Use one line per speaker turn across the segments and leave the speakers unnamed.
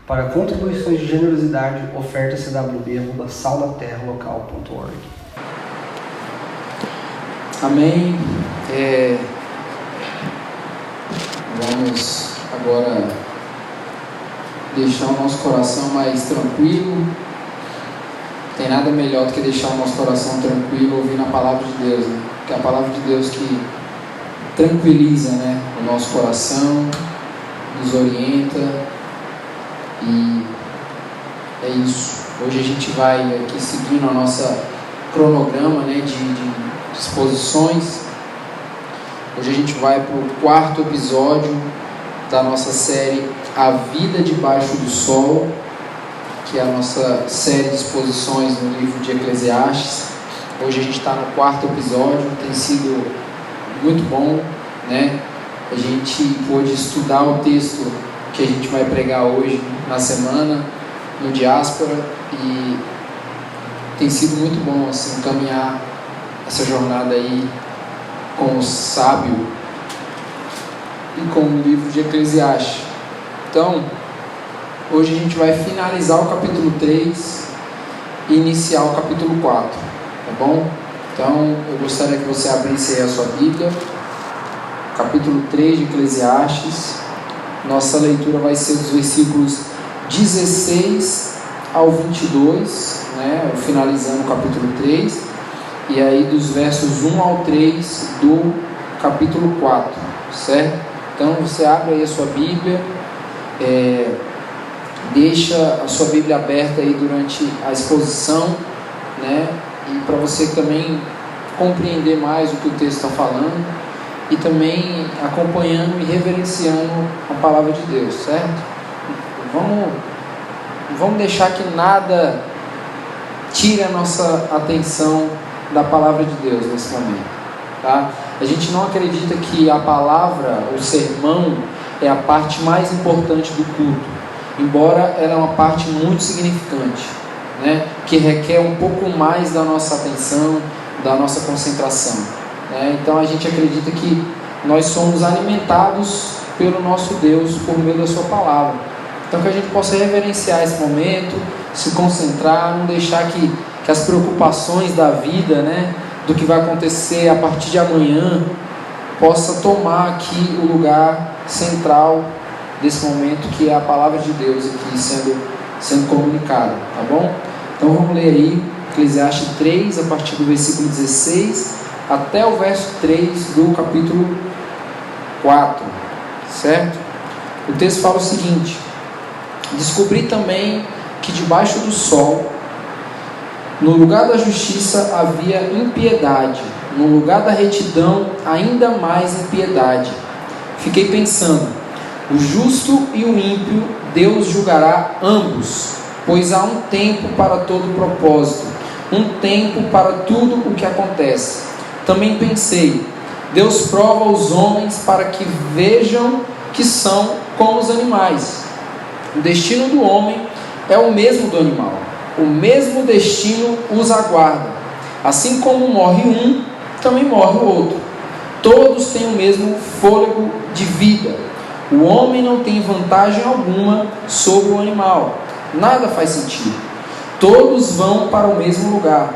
Para contribuições de generosidade, oferta cwb@saldaterralocal.org.
Amém. Vamos agora deixar o nosso coração mais tranquilo. Não tem nada melhor do que deixar o nosso coração tranquilo ouvindo a palavra de Deus, né? Porque é a palavra de Deus que tranquiliza, né, o nosso coração, nos orienta. E é isso. Hoje a gente vai aqui seguindo a nossa cronograma, né, de exposições. Hoje a gente vai para o 4º episódio da nossa série A Vida Debaixo do Sol, que é a nossa série de exposições no livro de Eclesiastes. Hoje a gente está no 4º episódio, tem sido muito bom, né? A gente pôde estudar o texto que a gente vai pregar hoje na semana no Diáspora, e tem sido muito bom assim caminhar essa jornada aí com o sábio e com o livro de Eclesiastes. Então, hoje a gente vai finalizar o capítulo 3 e iniciar o capítulo 4, tá bom? Então, eu gostaria que você abrisse aí a sua Bíblia, capítulo 3 de Eclesiastes. Nossa leitura vai ser dos versículos 16 ao 22, né, finalizando o capítulo 3, e aí dos versos 1 ao 3 do capítulo 4, certo? Então você abre aí a sua Bíblia, deixa a sua Bíblia aberta aí durante a exposição, né, e para você também compreender mais o que o texto está falando, e também acompanhando e reverenciando a palavra de Deus, certo? Vamos deixar que nada tire a nossa atenção da palavra de Deus nesse momento, tá? A gente não acredita que a palavra, o sermão, é a parte mais importante do culto, embora ela é uma parte muito significante, né? Que requer um pouco mais da nossa atenção, da nossa concentração. Então a gente acredita que nós somos alimentados pelo nosso Deus por meio da sua palavra. Então que a gente possa reverenciar esse momento, se concentrar, não deixar que as preocupações da vida, né, do que vai acontecer a partir de amanhã, possa tomar aqui o lugar central desse momento, que é a palavra de Deus aqui sendo comunicada, tá bom? Então vamos ler aí Eclesiastes 3, a partir do versículo 16 até o verso 3 do capítulo 4, certo? O texto fala o seguinte: descobri também que debaixo do sol, no lugar da justiça havia impiedade, no lugar da retidão ainda mais impiedade. Fiquei pensando, o justo e o ímpio Deus julgará ambos, pois há um tempo para todo propósito, um tempo para tudo o que acontece. Também pensei, Deus prova os homens para que vejam que são como os animais. O destino do homem é o mesmo do animal. O mesmo destino os aguarda. Assim como morre um, também morre o outro. Todos têm o mesmo fôlego de vida. O homem não tem vantagem alguma sobre o animal. Nada faz sentido. Todos vão para o mesmo lugar.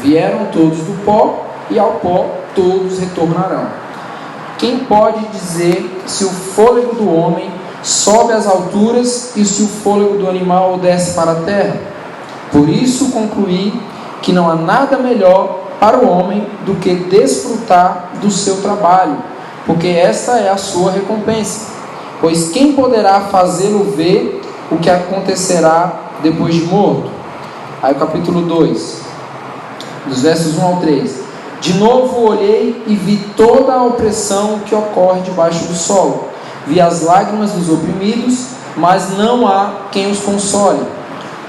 Vieram todos do pó, e ao pó todos retornarão. Quem pode dizer se o fôlego do homem sobe às alturas e se o fôlego do animal desce para a terra? Por isso concluí que não há nada melhor para o homem do que desfrutar do seu trabalho, porque esta é a sua recompensa. Pois quem poderá fazê-lo ver o que acontecerá depois de morto? Aí o capítulo 2, dos versos 1 ao 3. De novo olhei e vi toda a opressão que ocorre debaixo do sol. Vi as lágrimas dos oprimidos, mas não há quem os console.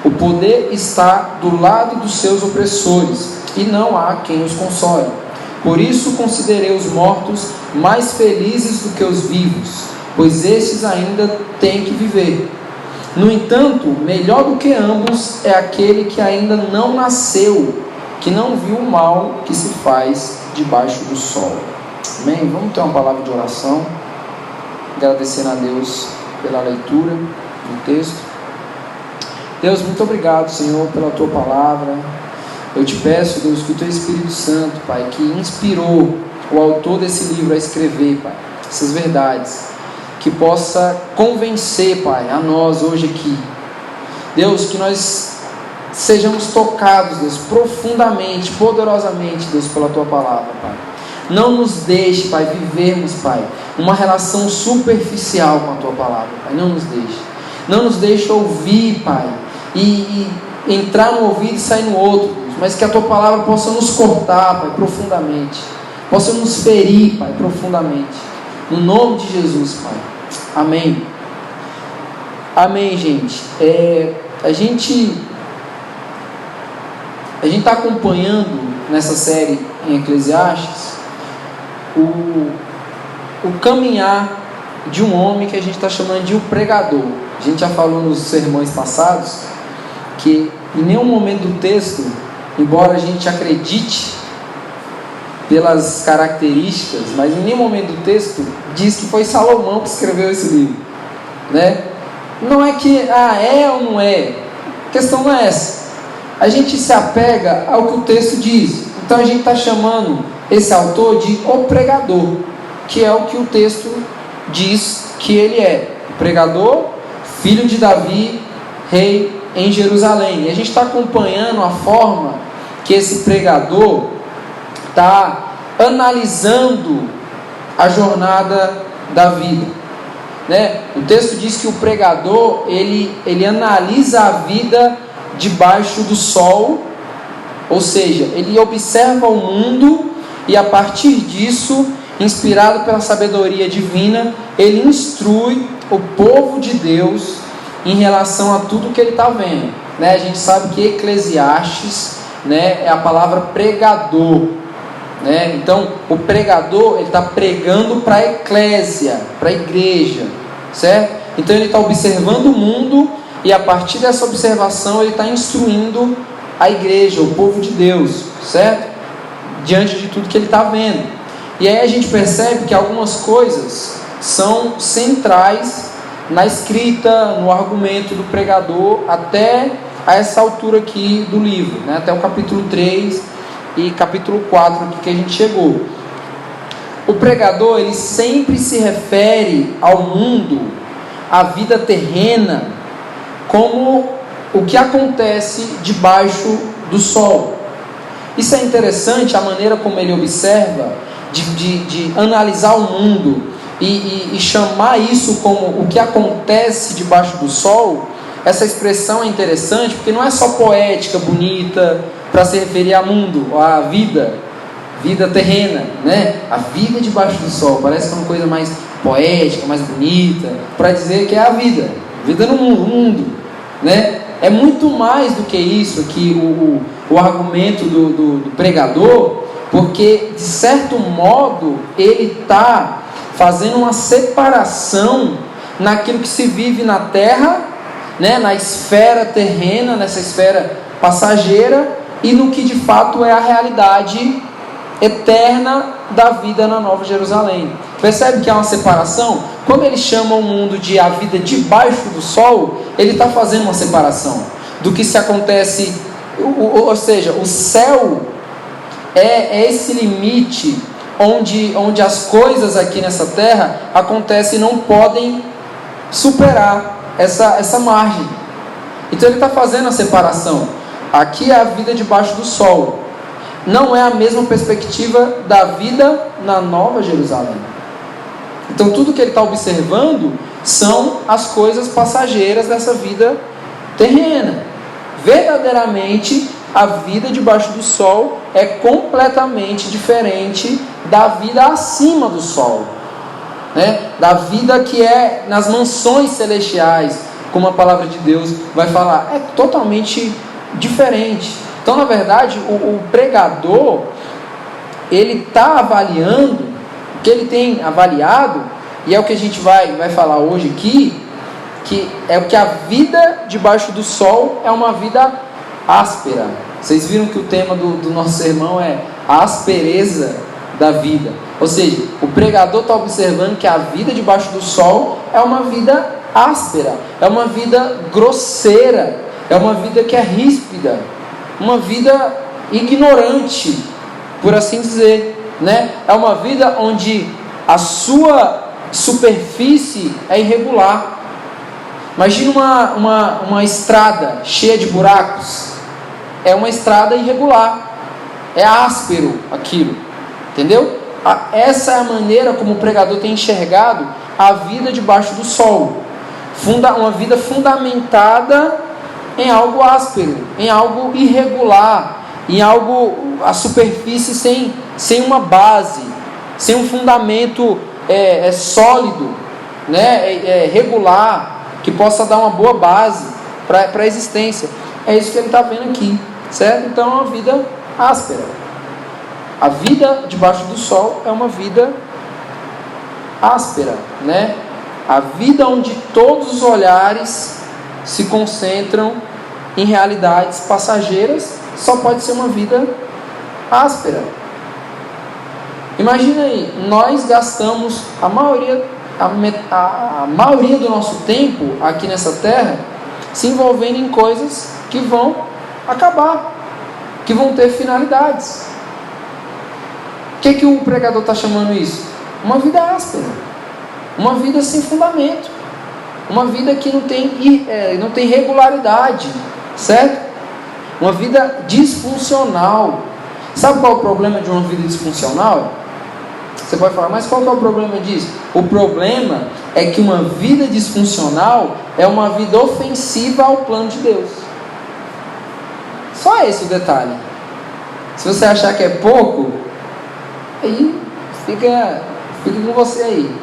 O poder está do lado dos seus opressores, e não há quem os console. Por isso considerei os mortos mais felizes do que os vivos, pois estes ainda têm que viver. No entanto, melhor do que ambos é aquele que ainda não nasceu, que não viu o mal que se faz debaixo do sol. Amém? Vamos ter uma palavra de oração, agradecendo a Deus pela leitura do texto. Deus, muito obrigado, Senhor, pela Tua palavra. Eu te peço, Deus, que o Teu Espírito Santo, Pai, que inspirou o autor desse livro a escrever, Pai, essas verdades, que possa convencer, Pai, a nós hoje aqui. Deus, que nós sejamos tocados, Deus, profundamente, poderosamente, Deus, pela Tua palavra, Pai. Não nos deixe, Pai, vivermos, Pai, uma relação superficial com a Tua palavra, Pai. Não nos deixe. Não nos deixe ouvir, Pai, e entrar no ouvido e sair no outro, Deus. Mas que a Tua palavra possa nos cortar, Pai, profundamente. Possa nos ferir, Pai, profundamente. No nome de Jesus, Pai. Amém. Amém, gente. A gente está acompanhando nessa série em Eclesiastes o caminhar de um homem que a gente está chamando de o pregador. A gente já falou nos sermões passados que em nenhum momento do texto, embora a gente acredite pelas características, mas em nenhum momento do texto diz que foi Salomão que escreveu esse livro, né? Não é que é ou não é, a questão não é essa. A gente se apega ao que o texto diz. Então a gente está chamando esse autor de o pregador, que é o que o texto diz que ele é. O pregador, filho de Davi, rei em Jerusalém. E a gente está acompanhando a forma que esse pregador está analisando a jornada da vida, né? O texto diz que o pregador ele analisa a vida debaixo do sol, ou seja, ele observa o mundo e a partir disso, inspirado pela sabedoria divina, ele instrui o povo de Deus em relação a tudo que ele está vendo, né? A gente sabe que Eclesiastes, né, é a palavra pregador, né? Então o pregador ele está pregando para a eclésia, para a igreja, certo? Então ele está observando o mundo e a partir dessa observação ele está instruindo a igreja, o povo de Deus, certo? Diante de tudo que ele está vendo. E aí a gente percebe que algumas coisas são centrais na escrita, no argumento do pregador, até a essa altura aqui do livro, né? Até o capítulo 3 e capítulo 4 aqui que a gente chegou. O pregador, ele sempre se refere ao mundo, à vida terrena, como o que acontece debaixo do sol. Isso é interessante, a maneira como ele observa, de analisar o mundo e chamar isso como o que acontece debaixo do sol. Essa expressão é interessante porque não é só poética, bonita, para se referir ao mundo, à vida terrena, né? A vida debaixo do sol, parece que é uma coisa mais poética, mais bonita, para dizer que é a vida no mundo, né? É muito mais do que isso aqui, o argumento do pregador, porque de certo modo ele está fazendo uma separação naquilo que se vive na terra, né, na esfera terrena, nessa esfera passageira, e no que de fato é a realidade eterna da vida na Nova Jerusalém. Percebe que há uma separação? Quando ele chama o mundo de a vida debaixo do sol, ele está fazendo uma separação do que se acontece, ou seja, o céu é esse limite onde as coisas aqui nessa terra acontecem e não podem superar essa margem. Então ele está fazendo a separação. Aqui é a vida debaixo do sol. Não é a mesma perspectiva da vida na Nova Jerusalém. Então tudo que ele está observando são as coisas passageiras dessa vida terrena. Verdadeiramente, a vida debaixo do sol é completamente diferente da vida acima do sol, né? Da vida que é nas mansões celestiais, como a palavra de Deus vai falar, é totalmente diferente. Então, na verdade, o pregador, ele está avaliando o que ele tem avaliado, e é o que a gente vai falar hoje aqui, que é o que a vida debaixo do sol é uma vida áspera. Vocês viram que o tema do nosso sermão é a aspereza da vida. Ou seja, o pregador está observando que a vida debaixo do sol é uma vida áspera, é uma vida grosseira, é uma vida que é ríspida, uma vida ignorante, por assim dizer, né? É uma vida onde a sua superfície é irregular. Imagina uma estrada cheia de buracos. É uma estrada irregular, é áspero aquilo, entendeu? Essa é a maneira como o pregador tem enxergado a vida debaixo do sol. Uma vida fundamentada em algo áspero, em algo irregular, em algo, a superfície sem uma base, sem um fundamento sólido, né, regular, que possa dar uma boa base para a existência. É isso que ele está vendo aqui, certo? Então é uma vida áspera. A vida debaixo do sol é uma vida áspera, né? A vida onde todos os olhares se concentram em realidades passageiras só pode ser uma vida áspera. Imagina aí, nós gastamos a maioria do nosso tempo aqui nessa terra se envolvendo em coisas que vão acabar, que vão ter finalidades. O que o pregador está chamando isso? Uma vida áspera, uma vida sem fundamento, uma vida que não tem regularidade, certo? Uma vida disfuncional. Sabe qual é o problema de uma vida disfuncional? Você pode falar, mas qual que é o problema disso? O problema é que uma vida disfuncional é uma vida ofensiva ao plano de Deus. Só esse o detalhe. Se você achar que é pouco, aí fica com você aí.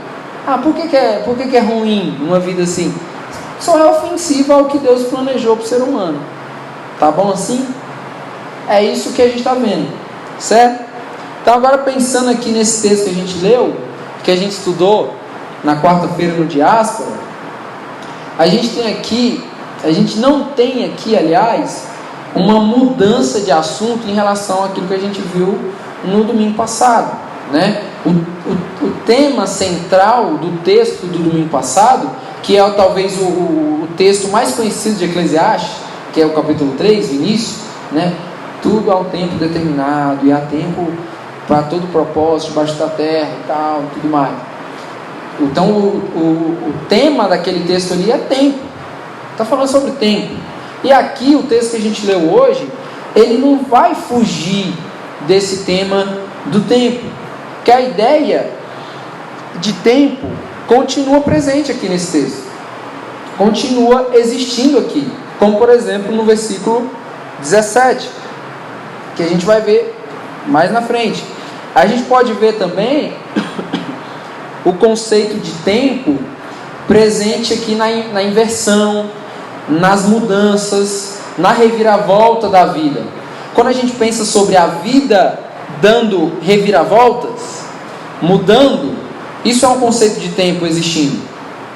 Por que é ruim uma vida assim? Só é ofensiva ao que Deus planejou para o ser humano. Tá bom assim? É isso que a gente está vendo, certo? Então agora pensando aqui nesse texto que a gente leu, que a gente estudou na quarta-feira no Diáspora, a gente não tem aqui, aliás, uma mudança de assunto em relação àquilo que a gente viu no domingo passado, né? O tema central do texto do domingo passado, que é talvez o texto mais conhecido de Eclesiastes, que é o capítulo 3, o início, né? Tudo ao tempo determinado, e há tempo para todo propósito debaixo da terra e tal, tudo mais. Então o tema daquele texto ali é tempo. Está falando sobre tempo. E aqui o texto que a gente leu hoje, ele não vai fugir desse tema do tempo, que a ideia de tempo continua presente aqui nesse texto, continua existindo aqui, como por exemplo no versículo 17, que a gente vai ver mais na frente. A gente pode ver também o conceito de tempo presente aqui na inversão, nas mudanças, na reviravolta da vida. Quando a gente pensa sobre a vida dando reviravoltas, mudando, isso é um conceito de tempo existindo,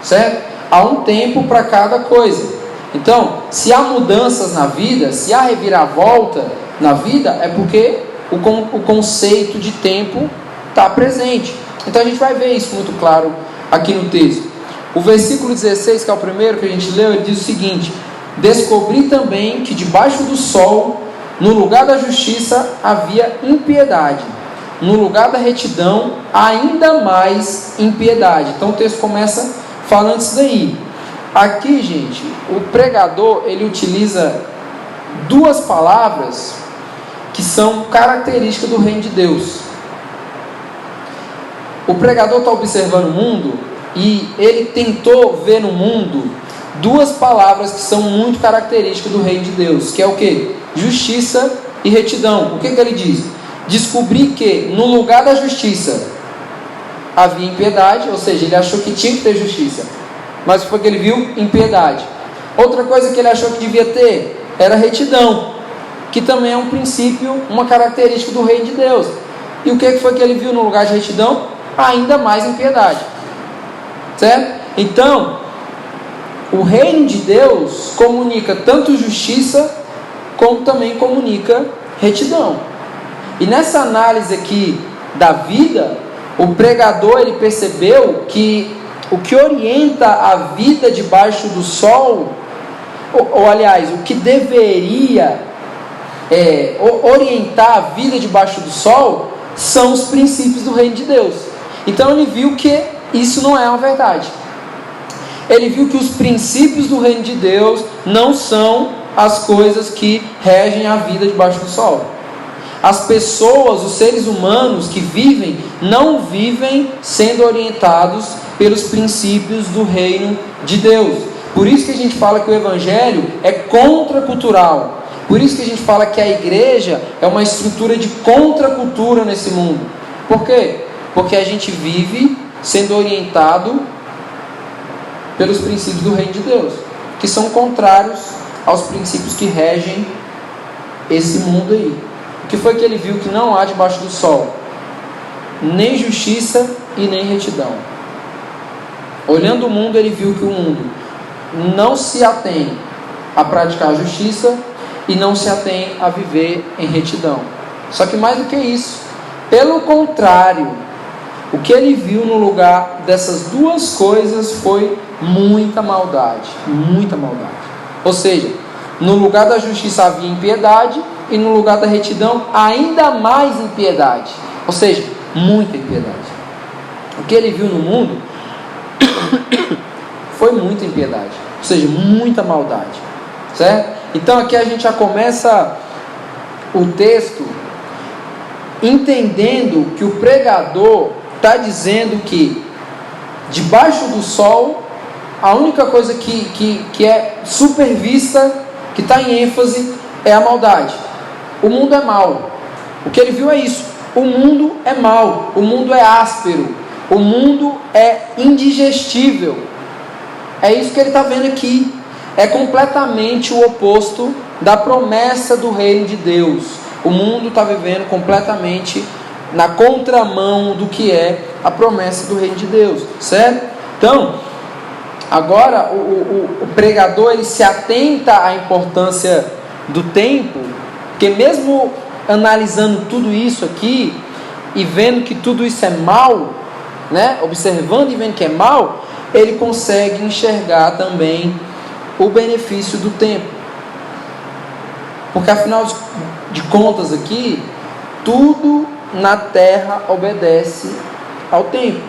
certo? Há um tempo para cada coisa. Então, se há mudanças na vida, se há reviravolta na vida, é porque o conceito de tempo está presente. Então a gente vai ver isso muito claro aqui no texto. O versículo 16, que é o primeiro que a gente leu, ele diz o seguinte: descobri também que debaixo do sol, no lugar da justiça, havia impiedade, no lugar da retidão, ainda mais impiedade. Então o texto começa falando isso daí. Aqui, gente, o pregador, ele utiliza duas palavras que são características do reino de Deus. O pregador está observando o mundo e ele tentou ver no mundo duas palavras que são muito características do reino de Deus, que é o que? Justiça e retidão. O que ele diz? Descobri que no lugar da justiça havia impiedade, ou seja, ele achou que tinha que ter justiça, mas foi que ele viu impiedade. Outra coisa que ele achou que devia ter era retidão, que também é um princípio, uma característica do reino de Deus. E o que foi que ele viu no lugar de retidão? Ainda mais impiedade, certo? Então, o reino de Deus comunica tanto justiça, como também comunica retidão. E nessa análise aqui da vida, o pregador, ele percebeu que o que orienta a vida debaixo do sol ou aliás, o que deveria orientar a vida debaixo do sol são os princípios do reino de Deus. Então ele viu que isso não é uma verdade. Ele viu que os princípios do reino de Deus não são as coisas que regem a vida debaixo do sol. As pessoas, os seres humanos que vivem, não vivem sendo orientados pelos princípios do reino de Deus. Por isso que a gente fala que o evangelho é contracultural. Por isso que a gente fala que a igreja é uma estrutura de contracultura nesse mundo. Por quê? Porque a gente vive sendo orientado pelos princípios do reino de Deus, que são contrários aos princípios que regem esse mundo aí. O que foi que ele viu que não há debaixo do sol? Nem justiça e nem retidão. Olhando o mundo, ele viu que o mundo não se atém a praticar a justiça e não se atém a viver em retidão. Só que mais do que isso, pelo contrário, o que ele viu no lugar dessas duas coisas foi muita maldade. Muita maldade. Ou seja, no lugar da justiça havia impiedade e no lugar da retidão ainda mais impiedade. Ou seja, muita impiedade. O que ele viu no mundo foi muita impiedade. Ou seja, muita maldade. Certo? Então aqui a gente já começa o texto entendendo que o pregador está dizendo que debaixo do sol a única coisa que é super vista, que está em ênfase, é a maldade. O mundo é mau. O que ele viu é isso. O mundo é mau. O mundo é áspero. O mundo é indigestível. É isso que ele está vendo aqui. É completamente o oposto da promessa do reino de Deus. O mundo está vivendo completamente na contramão do que é a promessa do reino de Deus, certo? Então, agora o pregador ele se atenta à importância do tempo, porque mesmo analisando tudo isso aqui e vendo que tudo isso é mal, né? Observando e vendo que é mal, ele consegue enxergar também o benefício do tempo. Porque afinal de contas aqui, tudo na terra obedece ao tempo.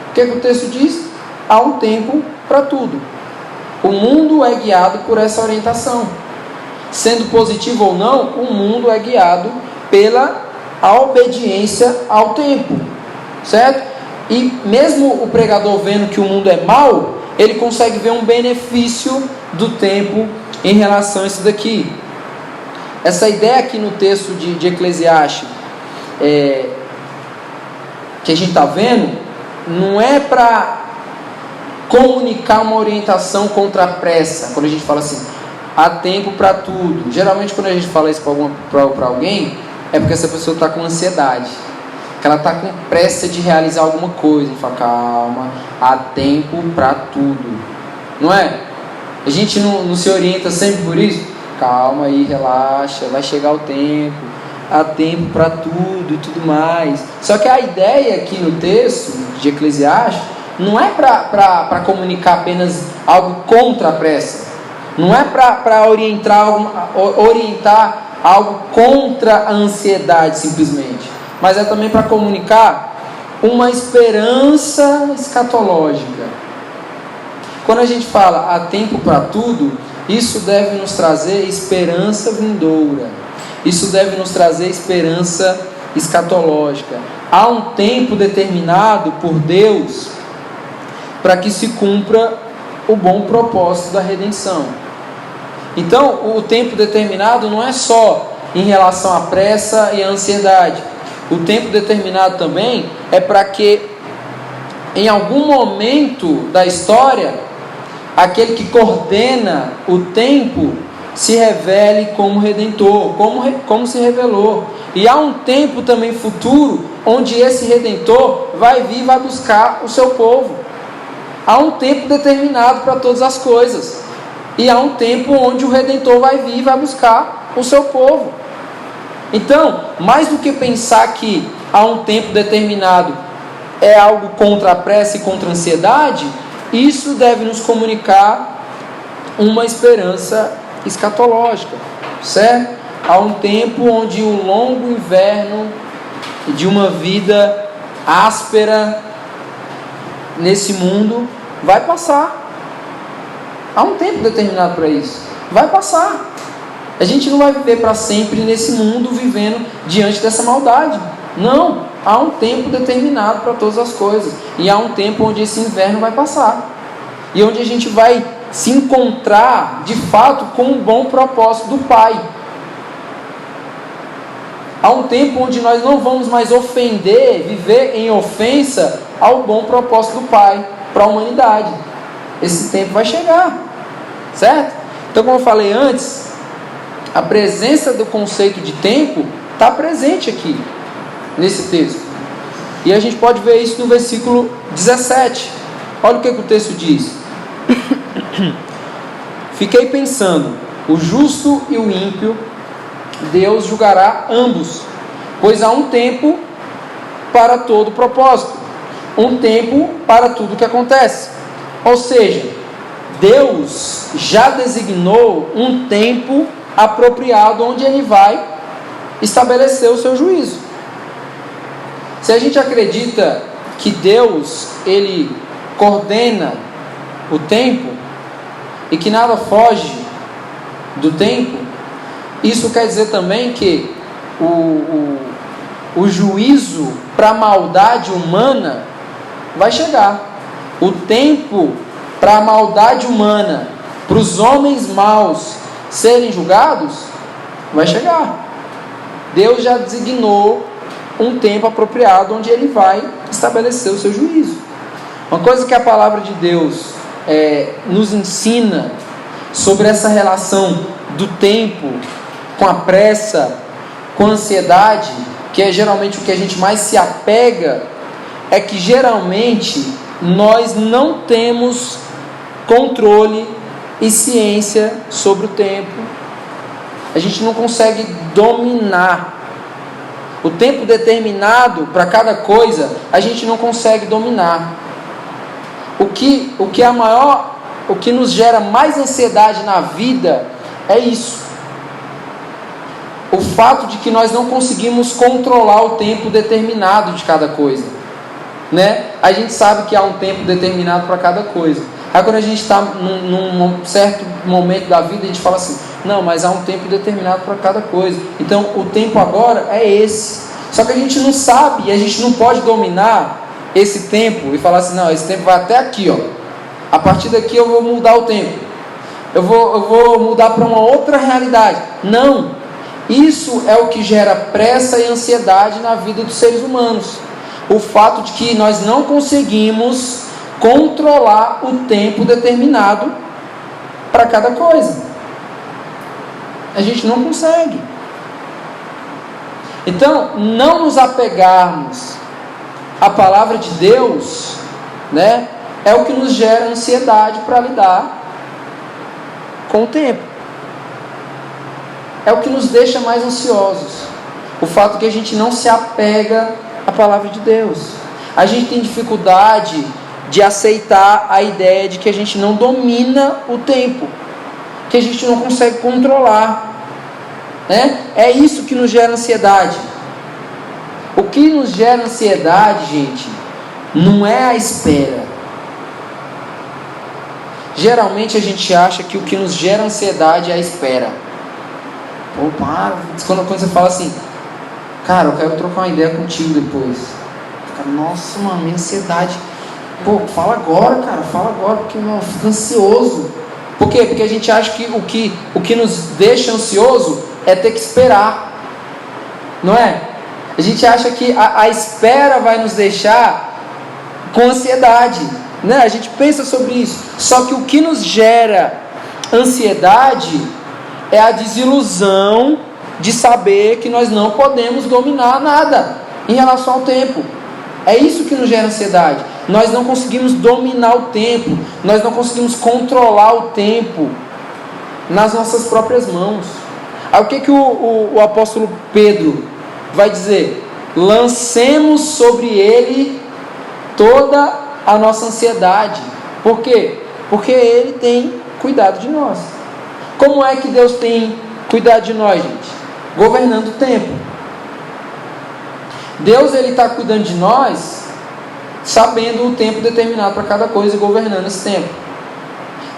O que o texto diz? Há um tempo para tudo. O mundo é guiado por essa orientação. Sendo positivo ou não, o mundo é guiado pela obediência ao tempo. Certo? E mesmo o pregador vendo que o mundo é mau, ele consegue ver um benefício do tempo em relação a isso daqui. Essa ideia aqui no texto de Eclesiastes, que a gente está vendo, não é para comunicar uma orientação contra a pressa. Quando a gente fala assim, há tempo para tudo. Geralmente quando a gente fala isso para alguém, é porque essa pessoa está com ansiedade. Que ela está com pressa de realizar alguma coisa. E fala, calma, há tempo para tudo. Não é? A gente não se orienta sempre por isso? Calma aí, relaxa, vai chegar o tempo. Há tempo para tudo e tudo mais. Só que a ideia aqui no texto de Eclesiastes não é para comunicar apenas algo contra a pressa. Não é para orientar algo contra a ansiedade simplesmente. Mas é também para comunicar uma esperança escatológica. Quando a gente fala há tempo para tudo, isso deve nos trazer esperança vindoura. Isso deve nos trazer esperança escatológica. Há um tempo determinado por Deus para que se cumpra o bom propósito da redenção. Então, o tempo determinado não é só em relação à pressa e à ansiedade. O tempo determinado também é para que, em algum momento da história, aquele que coordena o tempo se revele como Redentor, como se revelou. E há um tempo também futuro, onde esse Redentor vai vir e vai buscar o seu povo. Há um tempo determinado para todas as coisas. E há um tempo onde o Redentor vai vir e vai buscar o seu povo. Então, mais do que pensar que há um tempo determinado é algo contra a pressa e contra a ansiedade, isso deve nos comunicar uma esperança escatológica, certo? Há um tempo onde o longo inverno de uma vida áspera nesse mundo vai passar. Há um tempo determinado para isso. Vai passar. A gente não vai viver para sempre nesse mundo vivendo diante dessa maldade. Não. Há um tempo determinado para todas as coisas. E há um tempo onde esse inverno vai passar. E onde a gente vai se encontrar, de fato, com um bom propósito do Pai. Há um tempo onde nós não vamos mais ofender, viver em ofensa ao bom propósito do Pai para a humanidade. Esse tempo vai chegar, certo? Então, como eu falei antes, a presença do conceito de tempo está presente aqui, nesse texto. E a gente pode ver isso no versículo 17. Olha o que o texto diz. Fiquei pensando, o justo e o ímpio, Deus julgará ambos, pois há um tempo para todo propósito, um tempo para tudo que acontece. Ou seja, Deus já designou um tempo apropriado onde Ele vai estabelecer o seu juízo. Se a gente acredita que Deus, Ele coordena o tempo e que nada foge do tempo, isso quer dizer também que o juízo para a maldade humana vai chegar. O tempo para a maldade humana, para os homens maus serem julgados, vai chegar. Deus já designou um tempo apropriado onde Ele vai estabelecer o seu juízo. Uma coisa que a palavra de Deus nos ensina sobre essa relação do tempo com a pressa, com a ansiedade, que é geralmente o que a gente mais se apega, é que geralmente nós não temos controle e ciência sobre o tempo. A gente não consegue dominar. O tempo determinado para cada coisa, a gente não consegue dominar. O que nos gera mais ansiedade na vida é isso. O fato de que nós não conseguimos controlar o tempo determinado de cada coisa, né? A gente sabe que há um tempo determinado para cada coisa. Aí quando a gente está num certo momento da vida, a gente fala assim, não, mas há um tempo determinado para cada coisa. Então o tempo agora é esse. Só que a gente não sabe e a gente não pode dominar esse tempo e falar assim, não, esse tempo vai até aqui, ó. A partir daqui eu vou mudar o tempo. Eu vou mudar para uma outra realidade. Não. Isso é o que gera pressa e ansiedade na vida dos seres humanos. O fato de que nós não conseguimos controlar o tempo determinado para cada coisa. A gente não consegue. Então, não nos apegarmos à palavra de Deus, né, é o que nos gera ansiedade para lidar com o tempo. É o que nos deixa mais ansiosos. O fato que a gente não se apega à palavra de Deus. A gente tem dificuldade de aceitar a ideia de que a gente não domina o tempo, que a gente não consegue controlar, né? É isso que nos gera ansiedade. O que nos gera ansiedade, gente, não é a espera. Geralmente a gente acha que o que nos gera ansiedade é a espera. Pô, para. Quando você fala assim, cara, eu quero trocar uma ideia contigo depois. Fica, nossa, mano, minha ansiedade. Pô, fala agora, cara, fala agora, porque eu fico ansioso. Por quê? Porque a gente acha que o que nos deixa ansioso é ter que esperar. Não é? A gente acha que a espera vai nos deixar com ansiedade, né? A gente pensa sobre isso. Só que o que nos gera ansiedade é a desilusão de saber que nós não podemos dominar nada em relação ao tempo. É isso que nos gera ansiedade. Nós não conseguimos dominar o tempo, nós não conseguimos controlar o tempo nas nossas próprias mãos. Aí o que o apóstolo Pedro vai dizer? Lancemos sobre ele toda a nossa ansiedade. Por quê? Porque ele tem cuidado de nós. Como é que Deus tem cuidado de nós, gente? Governando o tempo. Deus, Ele está cuidando de nós, sabendo o tempo determinado para cada coisa e governando esse tempo.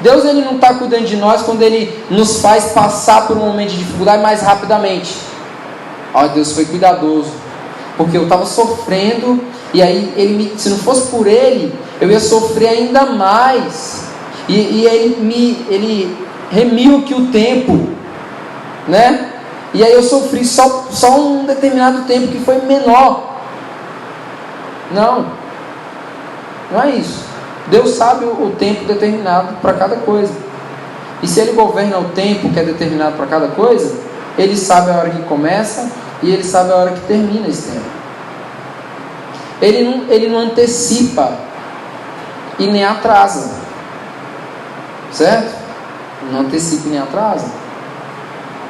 Deus, Ele não está cuidando de nós quando Ele nos faz passar por um momento de dificuldade mais rapidamente. Ó, Deus foi cuidadoso, porque eu estava sofrendo, e aí se não fosse por Ele, eu ia sofrer ainda mais. E Ele remiu que o tempo, né? E aí eu sofri só um determinado tempo que foi menor. Não é isso. Deus sabe o tempo determinado para cada coisa. E se Ele governa o tempo que é determinado para cada coisa, Ele sabe a hora que começa e Ele sabe a hora que termina esse tempo. Ele não antecipa e nem atrasa. Certo? Não antecipa e nem atrasa.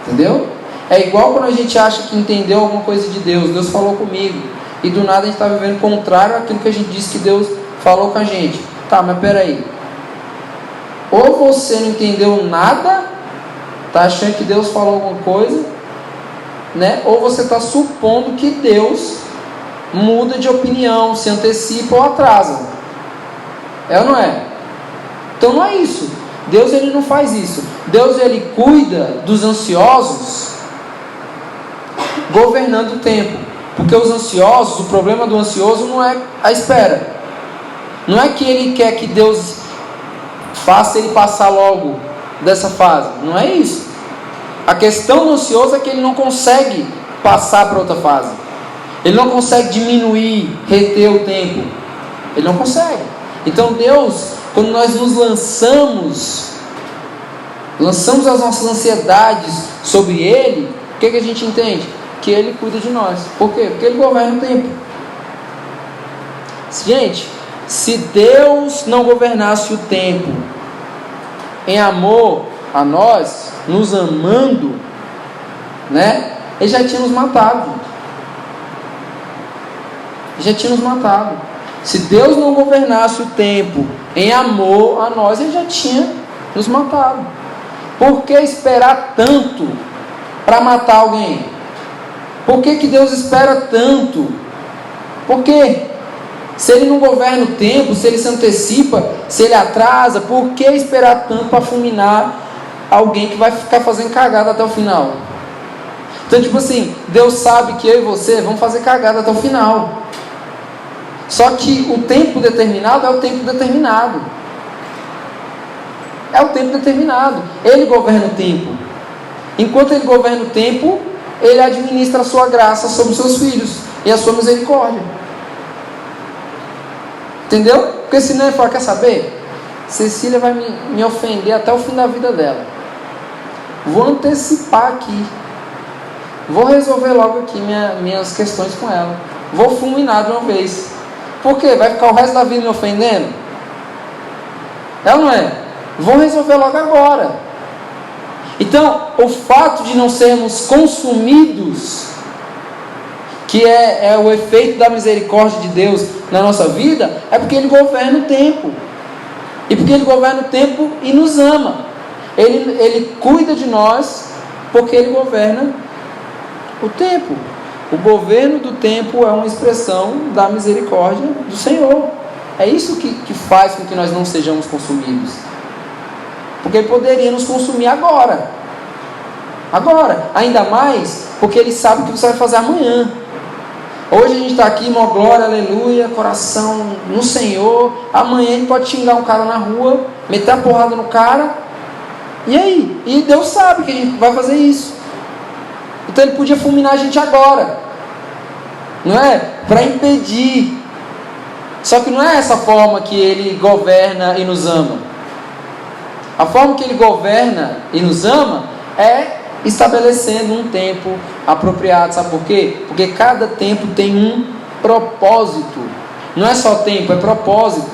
Entendeu? É igual quando a gente acha que entendeu alguma coisa de Deus. Deus falou comigo. E do nada a gente está vivendo contrário àquilo que a gente disse que Deus falou com a gente. Tá, mas peraí. Ou você não entendeu nada, está achando que Deus falou alguma coisa, né? Ou você está supondo que Deus muda de opinião, se antecipa ou atrasa. É ou não é? Então não é isso. Deus, Ele não faz isso. Deus, Ele cuida dos ansiosos governando o tempo. Porque os ansiosos, o problema do ansioso não é a espera. Não é que ele quer que Deus faça ele passar logo dessa fase. Não é isso. A questão do ansioso é que ele não consegue passar para outra fase. Ele não consegue diminuir, reter o tempo. Ele não consegue. Então Deus, quando nós nos lançamos as nossas ansiedades sobre Ele, o que a gente entende? Que Ele cuida de nós. Por quê? Porque Ele governa o tempo. Gente, se Deus não governasse o tempo em amor a nós, nos amando, né? Ele já tinha nos matado. Já tinha nos matado. Se Deus não governasse o tempo em amor a nós, Ele já tinha nos matado. Por que esperar tanto para matar alguém? Por que Deus espera tanto? Por quê? Se Ele não governa o tempo, se Ele se antecipa, se Ele atrasa, por que esperar tanto para fulminar alguém que vai ficar fazendo cagada até o final? Então, tipo assim, Deus sabe que eu e você vamos fazer cagada até o final. Só que o tempo determinado é o tempo determinado. É o tempo determinado. Ele governa o tempo. Enquanto Ele governa o tempo, Ele administra a sua graça sobre os seus filhos e a sua misericórdia. Entendeu? Porque senão Ele fala, quer saber? Cecília vai me ofender até o fim da vida dela. Vou antecipar aqui. Vou resolver logo aqui minhas questões com ela. Vou fulminar de uma vez. Por quê? Vai ficar o resto da vida me ofendendo? É ou não é? Vou resolver logo agora. Então, o fato de não sermos consumidos, que é o efeito da misericórdia de Deus na nossa vida, é porque Ele governa o tempo. E porque Ele governa o tempo e nos ama. Ele cuida de nós porque Ele governa o tempo. O governo do tempo é uma expressão da misericórdia do Senhor. É isso que faz com que nós não sejamos consumidos. Porque Ele poderia nos consumir agora. Agora. Ainda mais porque Ele sabe o que você vai fazer amanhã. Hoje a gente está aqui, uma glória, aleluia, coração no Senhor. Amanhã Ele pode xingar um cara na rua, meter a porrada no cara. E aí? E Deus sabe que a gente vai fazer isso. Então Ele podia fulminar a gente agora. Não é? Para impedir. Só que não é essa forma que Ele governa e nos ama. A forma que Ele governa e nos ama é estabelecendo um tempo apropriado. Sabe por quê? Porque cada tempo tem um propósito. Não é só tempo, é propósito.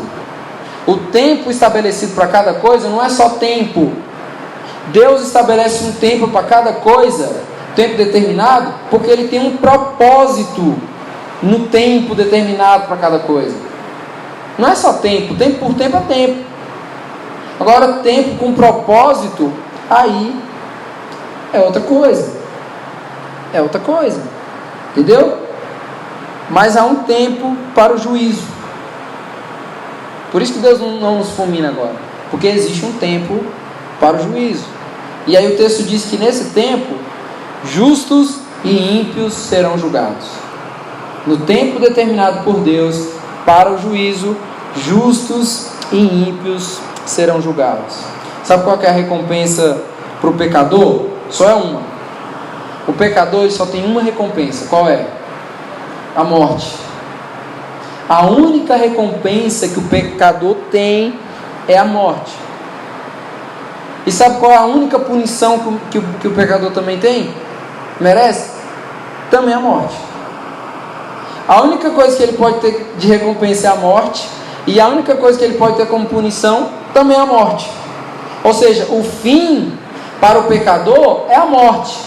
O tempo estabelecido para cada coisa não é só tempo. Deus estabelece um tempo para cada coisa, tempo determinado, porque Ele tem um propósito no tempo determinado para cada coisa. Não é só tempo, tempo por tempo é tempo. Agora, tempo com propósito, aí é outra coisa. É outra coisa. Entendeu? Mas há um tempo para o juízo. Por isso que Deus não nos fulmina agora. Porque existe um tempo para o juízo. E aí o texto diz que nesse tempo, justos e ímpios serão julgados. No tempo determinado por Deus para o juízo, justos e ímpios serão julgados. Sabe qual que é a recompensa para o pecador? Só é uma. O pecador ele só tem uma recompensa. Qual é? A morte. A única recompensa que o pecador tem é a morte. E sabe qual é a única punição que o pecador também tem? Merece? Também a morte. A única coisa que ele pode ter de recompensa é a morte. E a única coisa que ele pode ter como punição também é a morte. Ou seja, o fim para o pecador é a morte.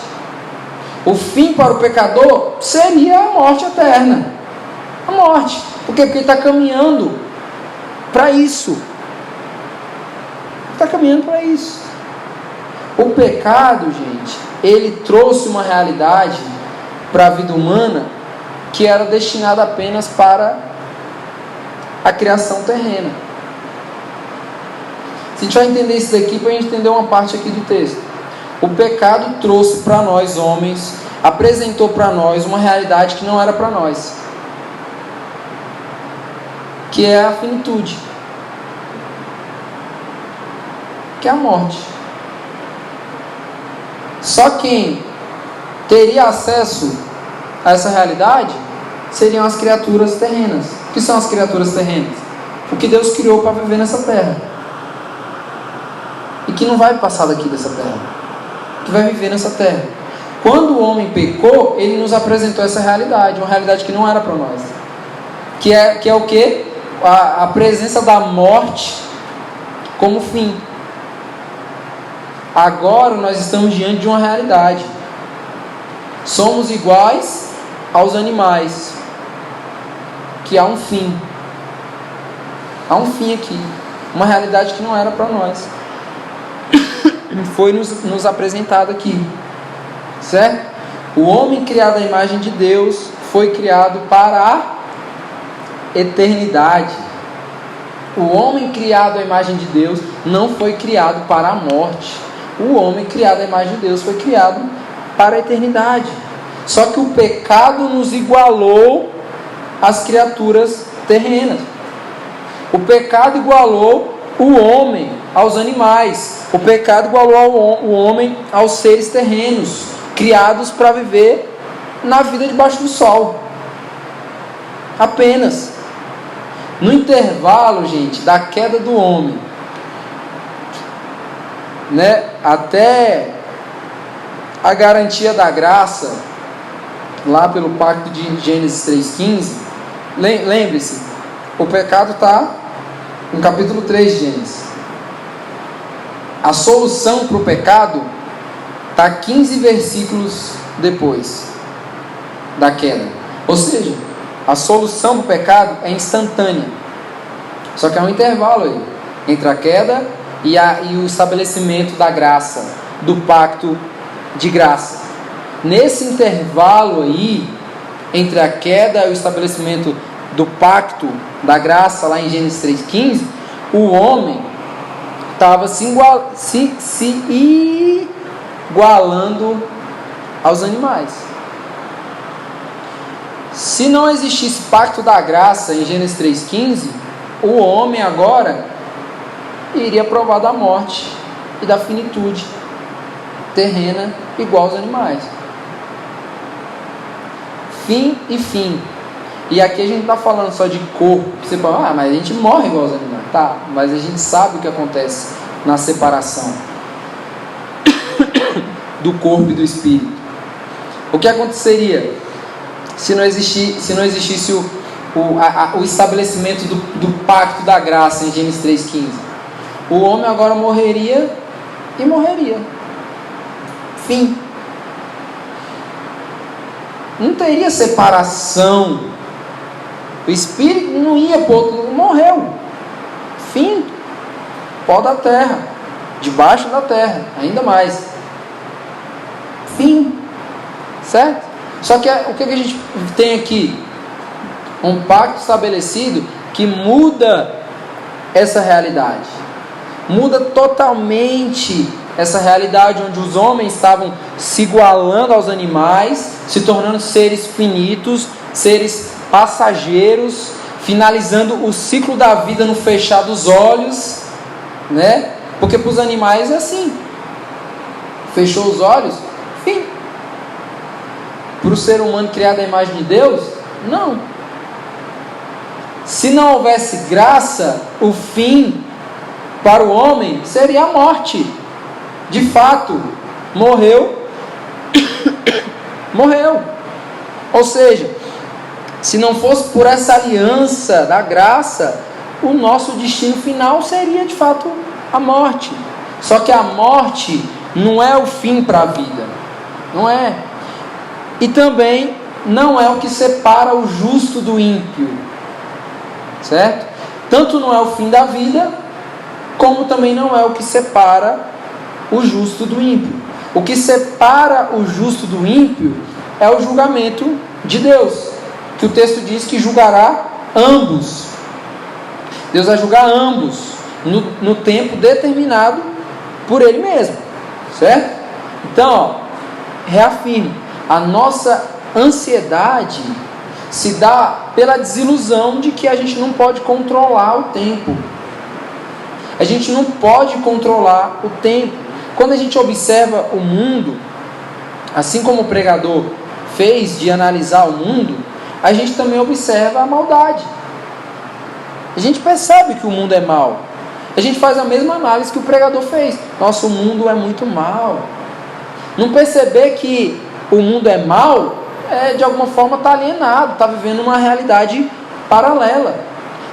O fim para o pecador seria a morte eterna. A morte. Por quê? Porque ele está caminhando para isso. Está caminhando para isso. O pecado, gente, ele trouxe uma realidade para a vida humana que era destinada apenas para a criação terrena. Se a gente vai entender isso daqui, para a gente entender uma parte aqui do texto. O pecado trouxe para nós, homens, apresentou para nós uma realidade que não era para nós, que é a finitude, que é a morte. Só quem teria acesso a essa realidade seriam as criaturas terrenas. O que são as criaturas terrenas? O que Deus criou para viver nessa terra e que não vai passar daqui dessa terra, que vai viver nessa terra. Quando o homem pecou, ele nos apresentou essa realidade, uma realidade que não era para nós, que é o que? A presença da morte como fim. Agora nós estamos diante de uma realidade. Somos iguais aos animais, que há um fim. Há um fim aqui, uma realidade que não era para nós. Foi nos apresentado aqui, certo? O homem criado à imagem de Deus foi criado para a eternidade. O homem criado à imagem de Deus não foi criado para a morte. O homem criado à imagem de Deus foi criado para a eternidade. Só que o pecado nos igualou às criaturas terrenas. O pecado igualou o homem aos animais. O pecado igualou o homem aos seres terrenos, criados para viver na vida debaixo do sol. Apenas. No intervalo, gente, da queda do homem, né, até a garantia da graça, lá pelo pacto de Gênesis 3,15, lembre-se, o pecado está no capítulo 3 de Gênesis. A solução para o pecado está 15 versículos depois da queda. Ou seja, a solução para o pecado é instantânea. Só que há um intervalo aí entre a queda e o estabelecimento da graça, do pacto de graça. Nesse intervalo aí, entre a queda e o estabelecimento do pacto da graça, lá em Gênesis 3,15, o homem estava se igualando aos animais. Se não existisse pacto da graça em Gênesis 3,15, o homem agora iria provar da morte e da finitude terrena igual aos animais. Fim e fim. E aqui a gente não está falando só de corpo. Você fala, mas a gente morre igual aos animais. Tá, mas a gente sabe o que acontece na separação do corpo e do espírito. O que aconteceria se não existisse o estabelecimento do pacto da graça em Gênesis 3,15? O homem agora morreria e morreria. Fim. Não teria separação. O espírito não ia para outro lugar, morreu. Fim. pó da terra, debaixo da terra, ainda mais. Fim. Certo? Só que o que a gente tem aqui? Um pacto estabelecido que muda essa realidade. Muda totalmente essa realidade onde os homens estavam se igualando aos animais, se tornando seres finitos, seres passageiros, finalizando o ciclo da vida no fechar dos olhos, né? Porque para os animais é assim. Fechou os olhos, fim. Para o ser humano criado à imagem de Deus, não. Se não houvesse graça, o fim para o homem seria a morte. De fato, morreu. Morreu. Ou seja, se não fosse por essa aliança da graça, o nosso destino final seria de fato a morte. Só que a morte não é o fim para a vida. Não é. E também não é o que separa o justo do ímpio. Certo? Tanto não é o fim da vida, como também não é o que separa o justo do ímpio. O que separa o justo do ímpio é o julgamento de Deus, que o texto diz que julgará ambos. Deus vai julgar ambos no tempo determinado por Ele mesmo, certo? Então, reafirmo, a nossa ansiedade se dá pela desilusão de que a gente não pode controlar o tempo. A gente não pode controlar o tempo. Quando a gente observa o mundo, assim como o pregador fez de analisar o mundo, a gente também observa a maldade. A gente percebe que o mundo é mau. A gente faz a mesma análise que o pregador fez. Nossa, o mundo é muito mau. Não perceber que o mundo é mau, de alguma forma está alienado, está vivendo uma realidade paralela.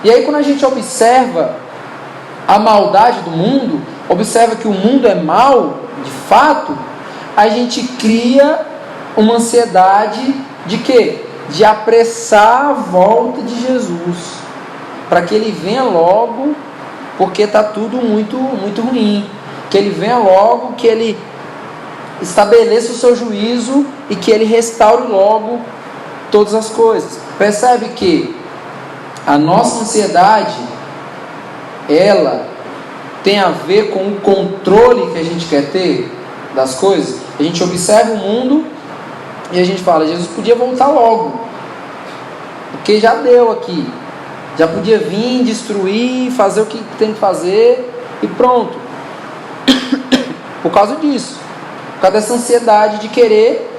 E aí quando a gente observa a maldade do mundo, observa que o mundo é mau, de fato, a gente cria uma ansiedade de quê? De apressar a volta de Jesus, para que Ele venha logo, porque está tudo muito, muito ruim, que Ele venha logo, que Ele estabeleça o seu juízo e que Ele restaure logo todas as coisas. Percebe que a nossa ansiedade, ela tem a ver com o controle que a gente quer ter das coisas. A gente observa o mundo e a gente fala, Jesus podia voltar logo, porque já deu aqui, já podia vir, destruir, fazer o que tem que fazer e pronto. Por causa disso, por causa dessa ansiedade de querer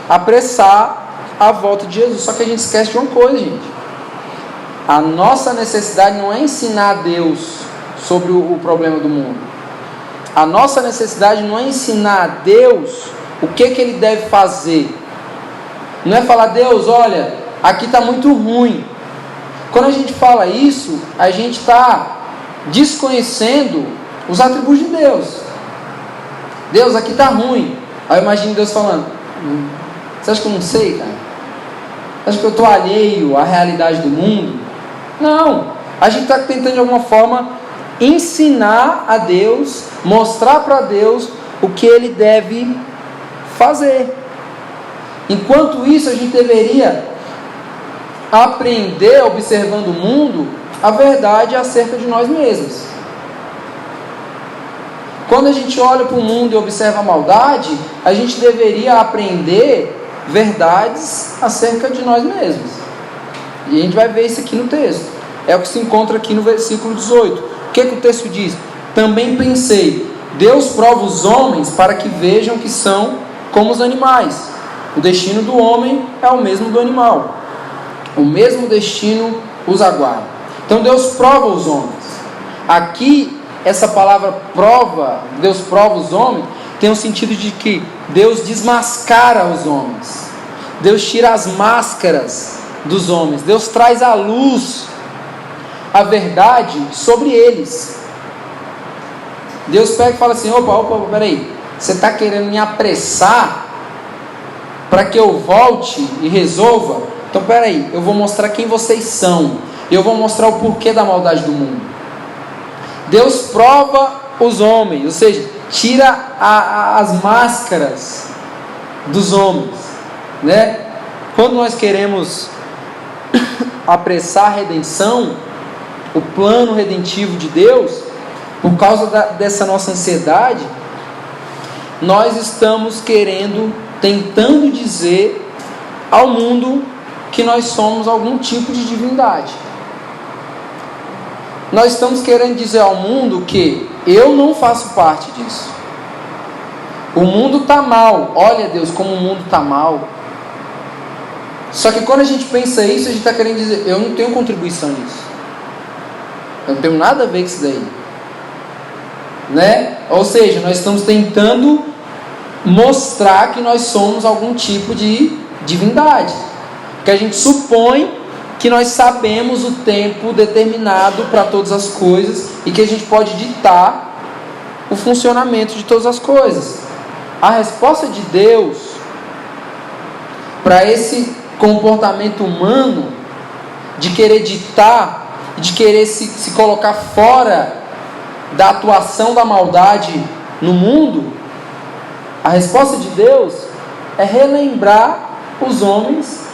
apressar a volta de Jesus. Só que a gente esquece de uma coisa, gente. A nossa necessidade não é ensinar a Deus sobre o problema do mundo. A nossa necessidade não é ensinar a Deus o que Ele deve fazer. Não é falar, Deus, olha, aqui está muito ruim. Quando a gente fala isso, a gente está desconhecendo os atributos de Deus. Deus, aqui está ruim. Aí eu imagino Deus falando, você acha que eu não sei, cara? Você acha que eu estou alheio à realidade do mundo? Não. A gente está tentando de alguma forma ensinar a Deus, mostrar para Deus o que Ele deve fazer. Enquanto isso, a gente deveria aprender, observando o mundo, a verdade acerca de nós mesmos. Quando a gente olha para o mundo e observa a maldade, a gente deveria aprender verdades acerca de nós mesmos. E a gente vai ver isso aqui no texto. É o que se encontra aqui no versículo 18. O que o texto diz? Também pensei, Deus prova os homens para que vejam que são como os animais. O destino do homem é o mesmo do animal. O mesmo destino os aguarda. Então Deus prova os homens. Aqui, essa palavra prova, Deus prova os homens, tem o sentido de que Deus desmascara os homens. Deus tira as máscaras dos homens. Deus traz à luz a verdade sobre eles. Deus pega e fala assim, opa, peraí, você está querendo me apressar para que eu volte e resolva? Então peraí, eu vou mostrar quem vocês são, eu vou mostrar o porquê da maldade do mundo. Deus prova os homens, ou seja, tira as máscaras dos homens, né? Quando nós queremos apressar a redenção, o plano redentivo de Deus, por causa dessa nossa ansiedade, nós estamos tentando dizer ao mundo que nós somos algum tipo de divindade. Nós estamos querendo dizer ao mundo que eu não faço parte disso. O mundo está mal. Olha, Deus, como o mundo está mal. Só que quando a gente pensa isso, a gente está querendo dizer, eu não tenho contribuição nisso. Eu não tenho nada a ver com isso daí. Né? Ou seja, nós estamos tentando mostrar que nós somos algum tipo de divindade. Que a gente supõe que nós sabemos o tempo determinado para todas as coisas e que a gente pode ditar o funcionamento de todas as coisas. A resposta de Deus para esse comportamento humano de querer ditar, de querer se colocar fora da atuação da maldade no mundo, a resposta de Deus é relembrar os homens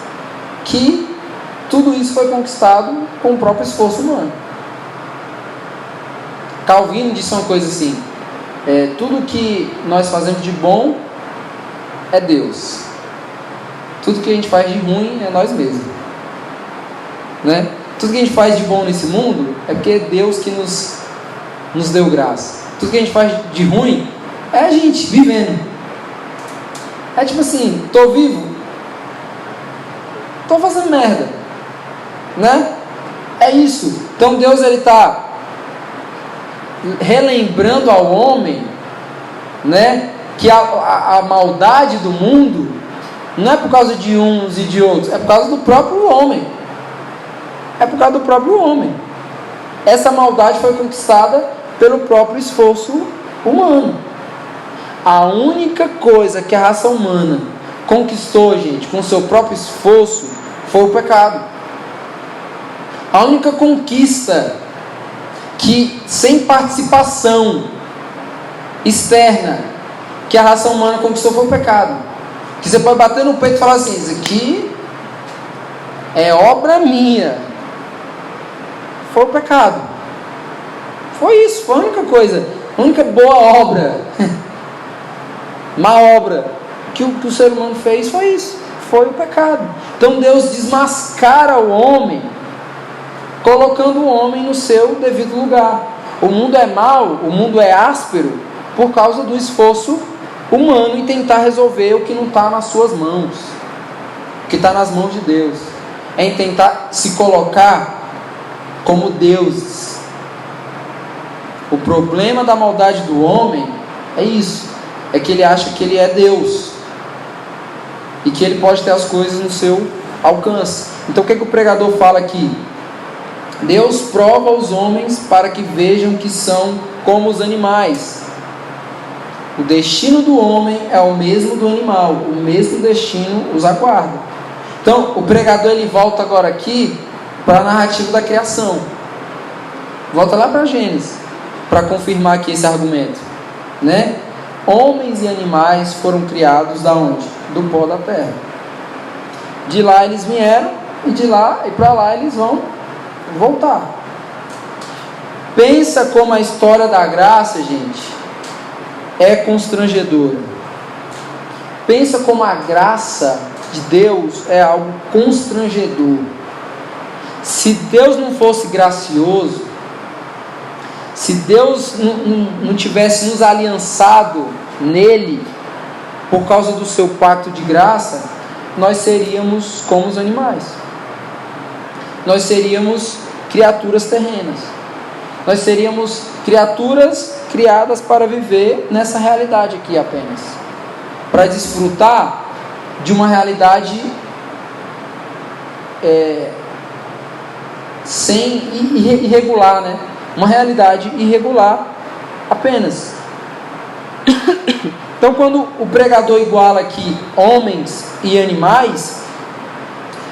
que tudo isso foi conquistado com o próprio esforço humano. Calvino disse uma coisa assim: tudo que nós fazemos de bom é Deus, tudo que a gente faz de ruim é nós mesmos, né? Tudo que a gente faz de bom nesse mundo é porque é Deus que nos deu graça. Tudo que a gente faz de ruim é a gente vivendo. É tipo assim, estou vivo, estou fazendo merda, né? É isso. Então Deus está relembrando ao homem, né, que a maldade do mundo não é por causa de uns e de outros, é por causa do próprio homem. É por causa do próprio homem. Essa maldade foi conquistada pelo próprio esforço humano. A única coisa que a raça humana conquistou, gente, com o seu próprio esforço, foi o pecado. A única conquista que, sem participação externa, que a raça humana conquistou, foi o pecado. Que você pode bater no peito e falar assim: isso aqui é obra minha. Foi o pecado. Foi isso, foi a única coisa, a única boa obra, má obra que o ser humano fez foi isso, foi o pecado. Então Deus desmascara o homem, colocando o homem no seu devido lugar. O mundo é mau, o mundo é áspero, por causa do esforço humano em tentar resolver o que não está nas suas mãos, o que está nas mãos de Deus, é em tentar se colocar como deuses. O problema da maldade do homem é isso, é que ele acha que ele é Deus e que ele pode ter as coisas no seu alcance. Então o que o pregador fala aqui? Deus prova os homens para que vejam que são como os animais. O destino do homem é o mesmo do animal, o mesmo destino os aguarda. Então o pregador ele volta agora aqui para a narrativa da criação, volta lá para Gênesis, para confirmar aqui esse argumento, né? Homens e animais foram criados da onde? Do pó da terra. De lá eles vieram e de lá e para lá eles vão voltar. Pensa como a história da graça, gente, é constrangedora. Pensa como a graça de Deus é algo constrangedor. Se Deus não fosse gracioso, se Deus não tivesse nos aliançado nele, por causa do seu pacto de graça, nós seríamos como os animais. Nós seríamos criaturas terrenas. Nós seríamos criaturas criadas para viver nessa realidade aqui apenas, para desfrutar de uma realidade irregular, né? Uma realidade irregular apenas. Então quando o pregador iguala aqui homens e animais,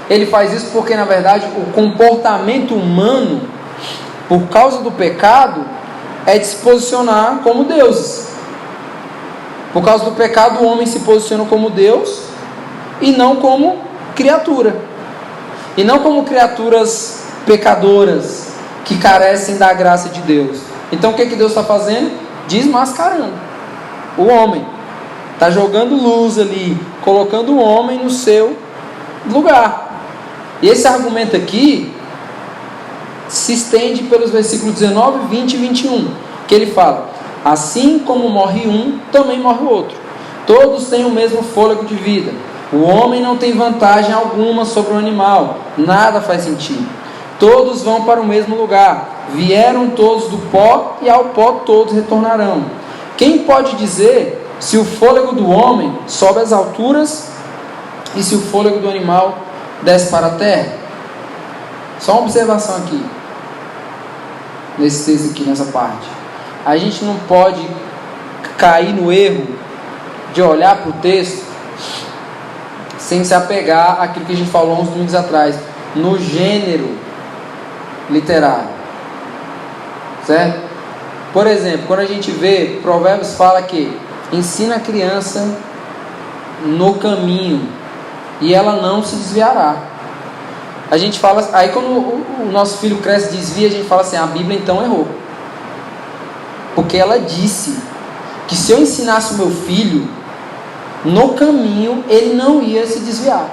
ele faz isso porque na verdade o comportamento humano, por causa do pecado, é de se posicionar como deuses. Por causa do pecado, o homem se posiciona como Deus e não como criatura. E não como criaturas pecadoras que carecem da graça de Deus. Então o que Deus está fazendo? Desmascarando o homem. Está jogando luz ali, colocando o homem no seu lugar. E esse argumento aqui se estende pelos versículos 19, 20 e 21, que ele fala: assim como morre um, também morre o outro. Todos têm o mesmo fôlego de vida. O homem não tem vantagem alguma sobre o animal. Nada faz sentido. Todos vão para o mesmo lugar. Vieram todos do pó e ao pó todos retornarão. Quem pode dizer se o fôlego do homem sobe às alturas e se o fôlego do animal desce para a terra? Só uma observação aqui, nesse texto aqui, nessa parte. A gente não pode cair no erro de olhar para o texto sem se apegar àquilo que a gente falou uns domingos atrás, no gênero literário, certo? Por exemplo, quando a gente vê, Provérbios fala que ensina a criança no caminho e ela não se desviará. A gente fala, aí quando o nosso filho cresce e desvia, a gente fala assim: a Bíblia então errou, porque ela disse que se eu ensinasse o meu filho no caminho, ele não ia se desviar.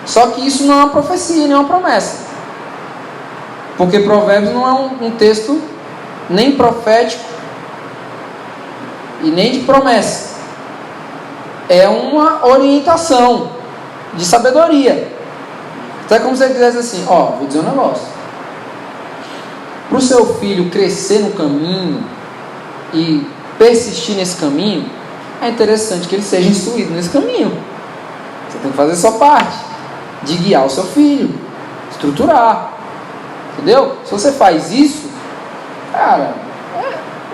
Só que isso não é uma profecia, nem uma promessa, porque Provérbios não é um texto nem profético e nem de promessa. É uma orientação de sabedoria. Então é como se ele dissesse assim: vou dizer um negócio. Para o seu filho crescer no caminho e persistir nesse caminho, é interessante que ele seja instruído nesse caminho. Você tem que fazer a sua parte de guiar o seu filho, estruturar. Entendeu? Se você faz isso, cara,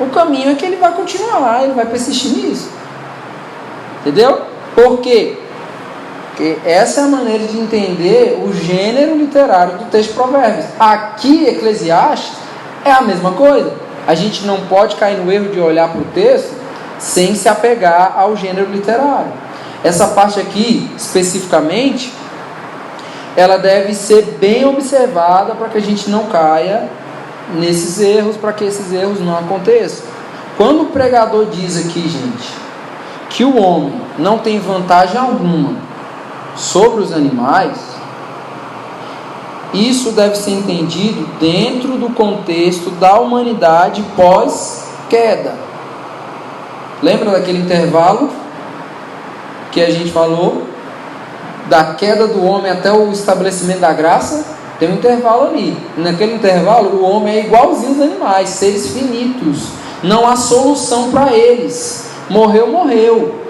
o caminho é que ele vai continuar, ele vai persistir nisso. Entendeu? Por quê? Porque essa é a maneira de entender o gênero literário do texto de Provérbios. Aqui, Eclesiastes, é a mesma coisa. A gente não pode cair no erro de olhar para o texto sem se apegar ao gênero literário. Essa parte aqui, especificamente, ela deve ser bem observada para que a gente não caia nesses erros, para que esses erros não aconteçam. Quando o pregador diz aqui, gente, que o homem não tem vantagem alguma sobre os animais, isso deve ser entendido dentro do contexto da humanidade pós-queda. Lembra daquele intervalo que a gente falou? Da queda do homem até o estabelecimento da graça? Tem um intervalo ali. Naquele intervalo, o homem é igualzinho aos animais, seres finitos. Não há solução para eles. Morreu, morreu.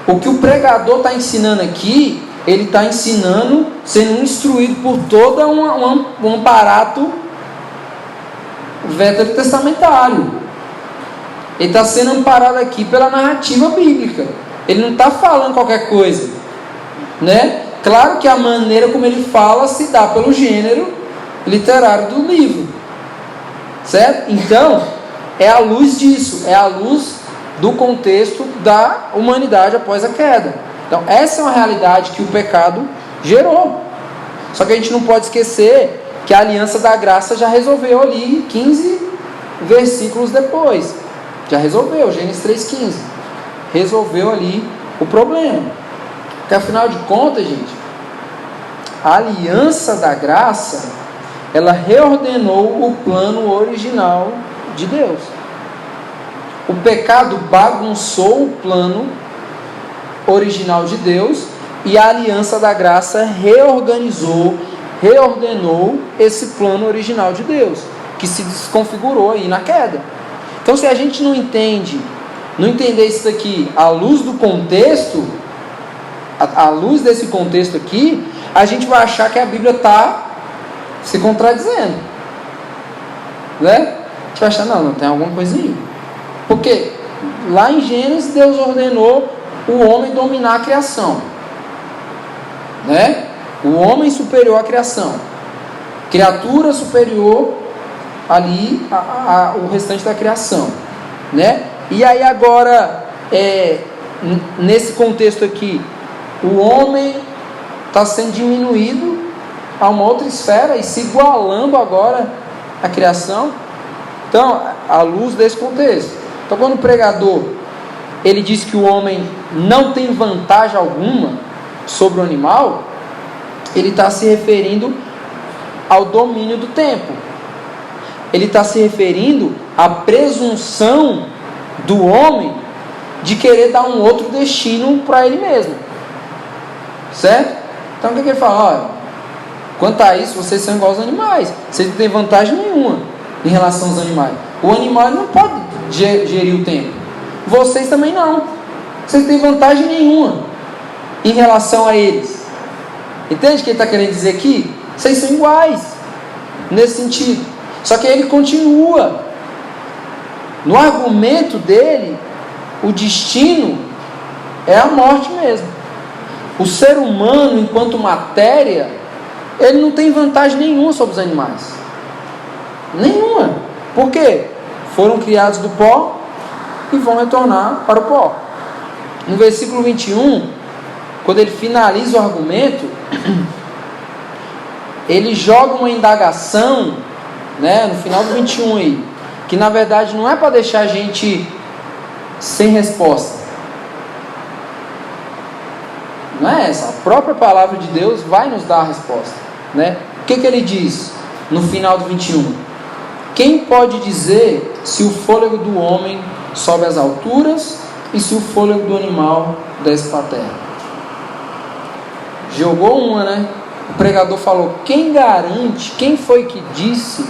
O que o pregador está ensinando aqui, ele está ensinando, sendo instruído por todo um aparato veterotestamentário. Ele está sendo amparado aqui pela narrativa bíblica. Ele não está falando qualquer coisa, né? Claro que a maneira como ele fala se dá pelo gênero literário do livro, certo? Então, é à luz disso, é à luz do contexto da humanidade após a queda. Então, essa é uma realidade que o pecado gerou. Só que a gente não pode esquecer que a aliança da graça já resolveu ali 15 versículos depois. Já resolveu, Gênesis 3,15. Resolveu ali o problema. Porque afinal de contas, gente, a aliança da graça, ela reordenou o plano original de Deus. O pecado bagunçou o plano original de Deus e a aliança da graça reordenou esse plano original de Deus, que se desconfigurou aí na queda. Então, se a gente não entender isso daqui à luz do contexto, à luz desse contexto aqui, a gente vai achar que a Bíblia está se contradizendo, né? A gente vai achar, não, tem alguma coisa aí. Porque lá em Gênesis, Deus ordenou o homem dominar a criação, né? O homem superior à criação, criatura superior ali o restante da criação, né? E aí agora, nesse contexto aqui, o homem está sendo diminuído a uma outra esfera e se igualando agora à criação. Então, à luz desse contexto. Então, quando o pregador ele diz que o homem não tem vantagem alguma sobre o animal, ele está se referindo ao domínio do tempo. Ele está se referindo à presunção do homem de querer dar um outro destino para ele mesmo. Certo? Então o que ele fala? Olha, quanto a isso, vocês são iguais aos animais. Vocês não têm vantagem nenhuma em relação aos animais. O animal não pode gerir o tempo. Vocês também não. Vocês não têm vantagem nenhuma em relação a eles. Entende o que ele está querendo dizer aqui? Vocês são iguais nesse sentido. Só que ele continua. No argumento dele, o destino é a morte mesmo. O ser humano, enquanto matéria, ele não tem vantagem nenhuma sobre os animais. Nenhuma. Por quê? Foram criados do pó e vão retornar para o pó. No versículo 21, quando ele finaliza o argumento, ele joga uma indagação, né, no final do 21 aí, que na verdade não é para deixar a gente sem resposta. Não é essa. A própria palavra de Deus vai nos dar a resposta, né? O que ele diz no final do 21? Quem pode dizer se o fôlego do homem sobe às alturas e se o fôlego do animal desce para a terra? Jogou uma, né? O pregador falou: quem garante, quem foi que disse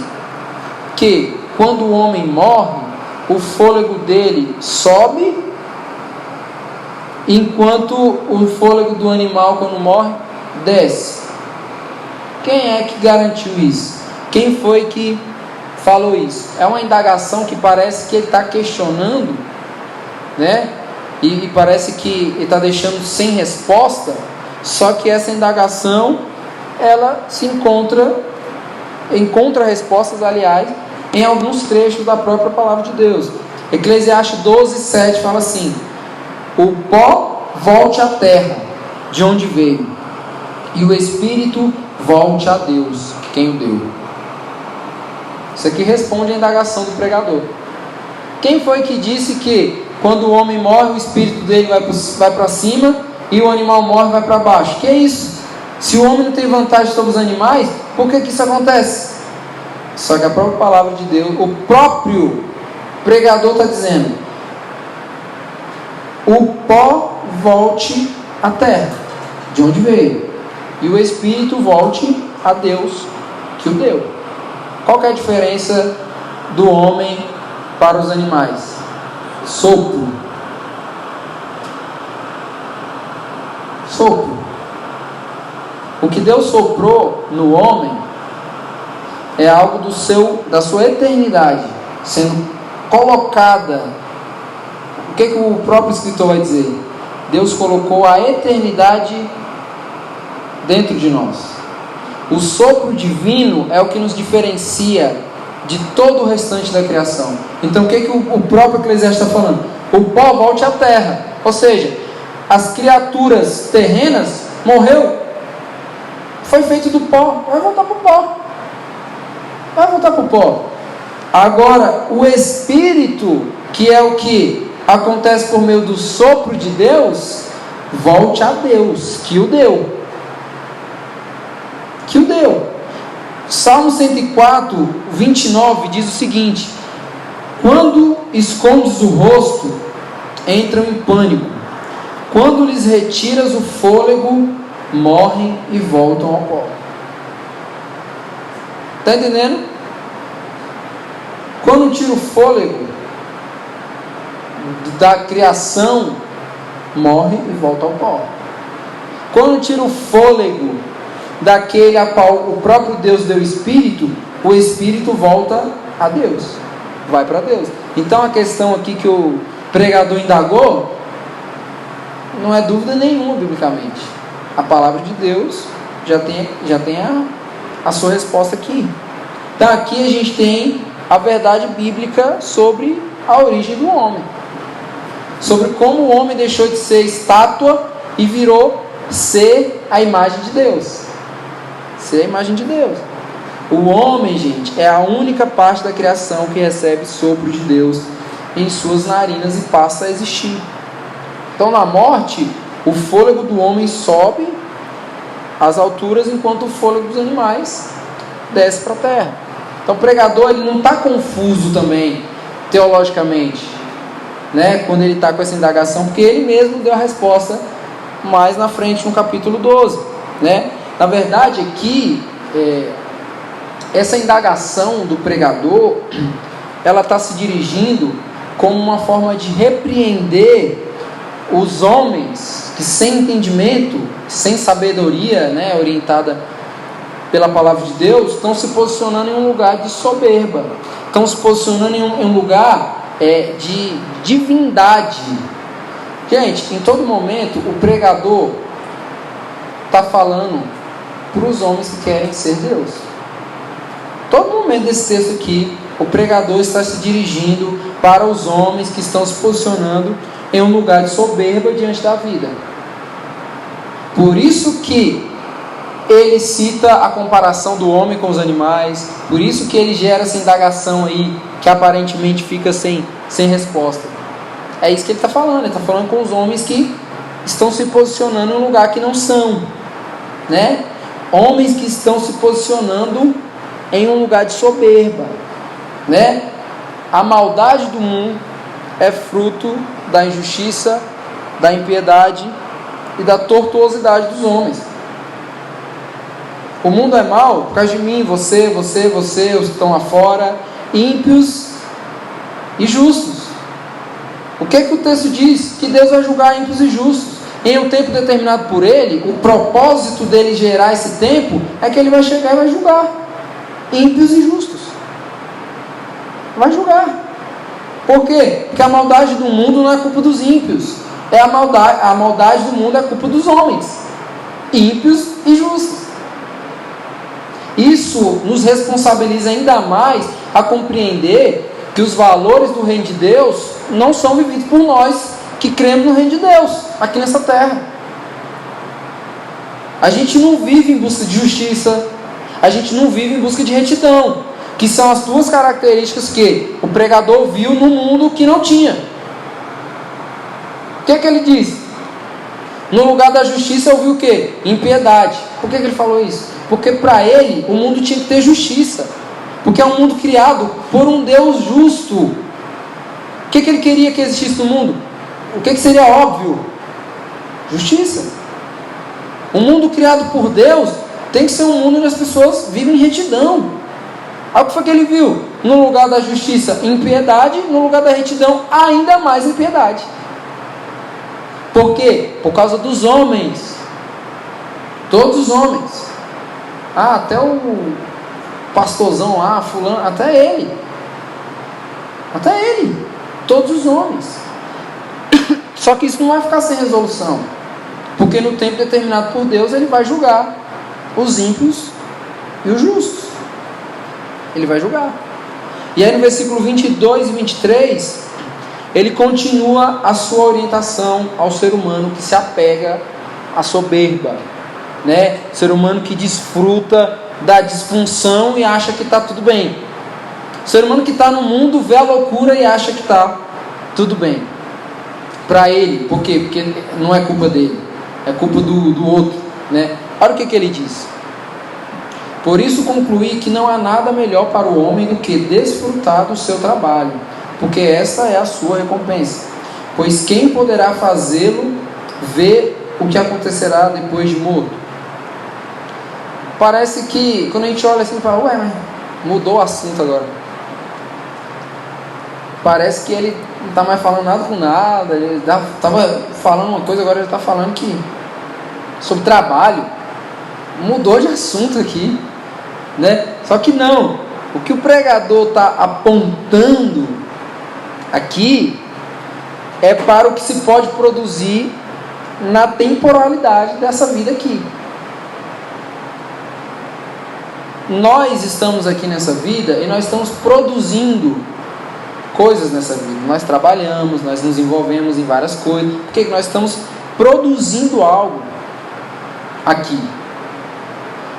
que quando o homem morre, o fôlego dele sobe, enquanto o fôlego do animal, quando morre, desce? Quem é que garantiu isso? Quem foi que falou isso? É uma indagação que parece que ele está questionando, né? E parece que ele está deixando sem resposta. Só que essa indagação, ela se encontra respostas, aliás, em alguns trechos da própria palavra de Deus. Eclesiastes 12:7 fala assim: o pó volte à terra, de onde veio, e o espírito volte a Deus, quem o deu. Isso aqui responde à indagação do pregador. Quem foi que disse que quando o homem morre, o espírito dele vai para cima e o animal morre e vai para baixo? Que é isso? Se o homem não tem vantagem sobre os animais, por que isso acontece? Só que a própria palavra de Deus, o próprio pregador está dizendo: o pó volte à terra, de onde veio, e o espírito volte a Deus, que o deu. Qual que é a diferença do homem para os animais? Sopro. Sopro. O que Deus soprou no homem é algo da sua eternidade sendo colocada. O que o próprio escritor vai dizer? Deus colocou a eternidade dentro de nós. O sopro divino é o que nos diferencia de todo o restante da criação. Então o que o próprio Eclesiastes está falando? O pó volte à terra. Ou seja, as criaturas terrenas morreu, foi feito do pó, vai voltar para o pó. Vai voltar para o pó. Agora, o Espírito, que é o que acontece por meio do sopro de Deus, volte a Deus, que o deu. Que o deu. Salmo 104, 29 diz o seguinte: quando escondes o rosto, entram em pânico. Quando lhes retiras o fôlego, morrem e voltam ao pó. Está entendendo? Quando tira o fôlego da criação, morre e volta ao pó. Quando tira o fôlego daquele a qual o próprio Deus deu espírito, o espírito volta a Deus, vai para Deus. Então a questão aqui que o pregador indagou não é dúvida nenhuma biblicamente. A palavra de Deus já tem a sua resposta aqui. Então aqui a gente tem a verdade bíblica sobre a origem do homem, sobre como o homem deixou de ser estátua e virou ser a imagem de Deus. Ser a imagem de Deus. O homem, gente, é a única parte da criação que recebe sopro de Deus em suas narinas e passa a existir. Então, na morte, o fôlego do homem sobe às alturas, enquanto o fôlego dos animais desce para a terra. Então, o pregador ele não está confuso também, teologicamente, né, quando ele está com essa indagação, porque ele mesmo deu a resposta mais na frente, no capítulo 12. Né? Na verdade, aqui, essa indagação do pregador, ela está se dirigindo como uma forma de repreender os homens que, sem entendimento, sem sabedoria, né, orientada pela palavra de Deus, estão se posicionando em um lugar de soberba, estão se posicionando em um lugar de divindade. Gente, em todo momento o pregador está falando para os homens que querem ser Deus. Todo momento desse texto aqui, o pregador está se dirigindo para os homens que estão se posicionando em um lugar de soberba diante da vida. Por isso que ele cita a comparação do homem com os animais, por isso que ele gera essa indagação aí, que aparentemente fica sem resposta. É isso que ele está falando, ele está falando com os homens que estão se posicionando em um lugar que não são, né? Homens que estão se posicionando em um lugar de soberba, né? A maldade do mundo é fruto da injustiça, da impiedade e da tortuosidade dos homens. O mundo é mau por causa de mim, você, os que estão lá fora, ímpios e justos. O que o texto diz? Que Deus vai julgar ímpios e justos. Em um tempo determinado por Ele, o propósito dele gerar esse tempo é que Ele vai chegar e vai julgar ímpios e justos. Vai julgar. Por quê? Porque a maldade do mundo não é culpa dos ímpios. A maldade do mundo é culpa dos homens, ímpios e justos. Isso nos responsabiliza ainda mais a compreender que os valores do reino de Deus não são vividos por nós que cremos no reino de Deus aqui nessa terra. A gente não vive em busca de justiça, a gente não vive em busca de retidão, que são as duas características que o pregador viu no mundo que não tinha. O que ele diz? No lugar da justiça eu vi o quê? Impiedade. Por que ele falou isso? Porque para ele o mundo tinha que ter justiça, porque é um mundo criado por um Deus justo. O que ele queria que existisse no mundo? O que seria óbvio? Justiça. Um mundo criado por Deus tem que ser um mundo onde as pessoas vivem em retidão. Olha o que foi que ele viu? No lugar da justiça, impiedade. No lugar da retidão, ainda mais impiedade. Por quê? Por causa dos homens. Todos os homens. Até o pastorzão lá, fulano, até ele. Todos os homens. Só que isso não vai ficar sem resolução, porque no tempo determinado por Deus Ele vai julgar os ímpios e os justos. Ele vai julgar. E aí no versículo 22 e 23 ele continua a sua orientação ao ser humano que se apega à soberba, né? Ser humano que desfruta da disfunção e acha que está tudo bem. O ser humano que está no mundo vê a loucura e acha que está tudo bem para ele. Por quê? Porque não é culpa dele, é culpa do outro, né? Olha o que ele diz: por isso concluí que não há nada melhor para o homem do que desfrutar do seu trabalho, porque esta é a sua recompensa. Pois quem poderá fazê-lo ver o que acontecerá depois de morto? Parece que quando a gente olha assim e fala, ué, mas mudou o assunto agora. Parece que ele não está mais falando nada com nada. Ele estava falando uma coisa, agora ele está falando que sobre trabalho. Mudou de assunto aqui, né? Só que não. O que o pregador está apontando aqui é para o que se pode produzir na temporalidade dessa vida aqui. nós estamos aqui nessa vida e nós estamos produzindo coisas nessa vida. Nós trabalhamos, nós nos envolvemos em várias coisas, porque nós estamos produzindo algo aqui.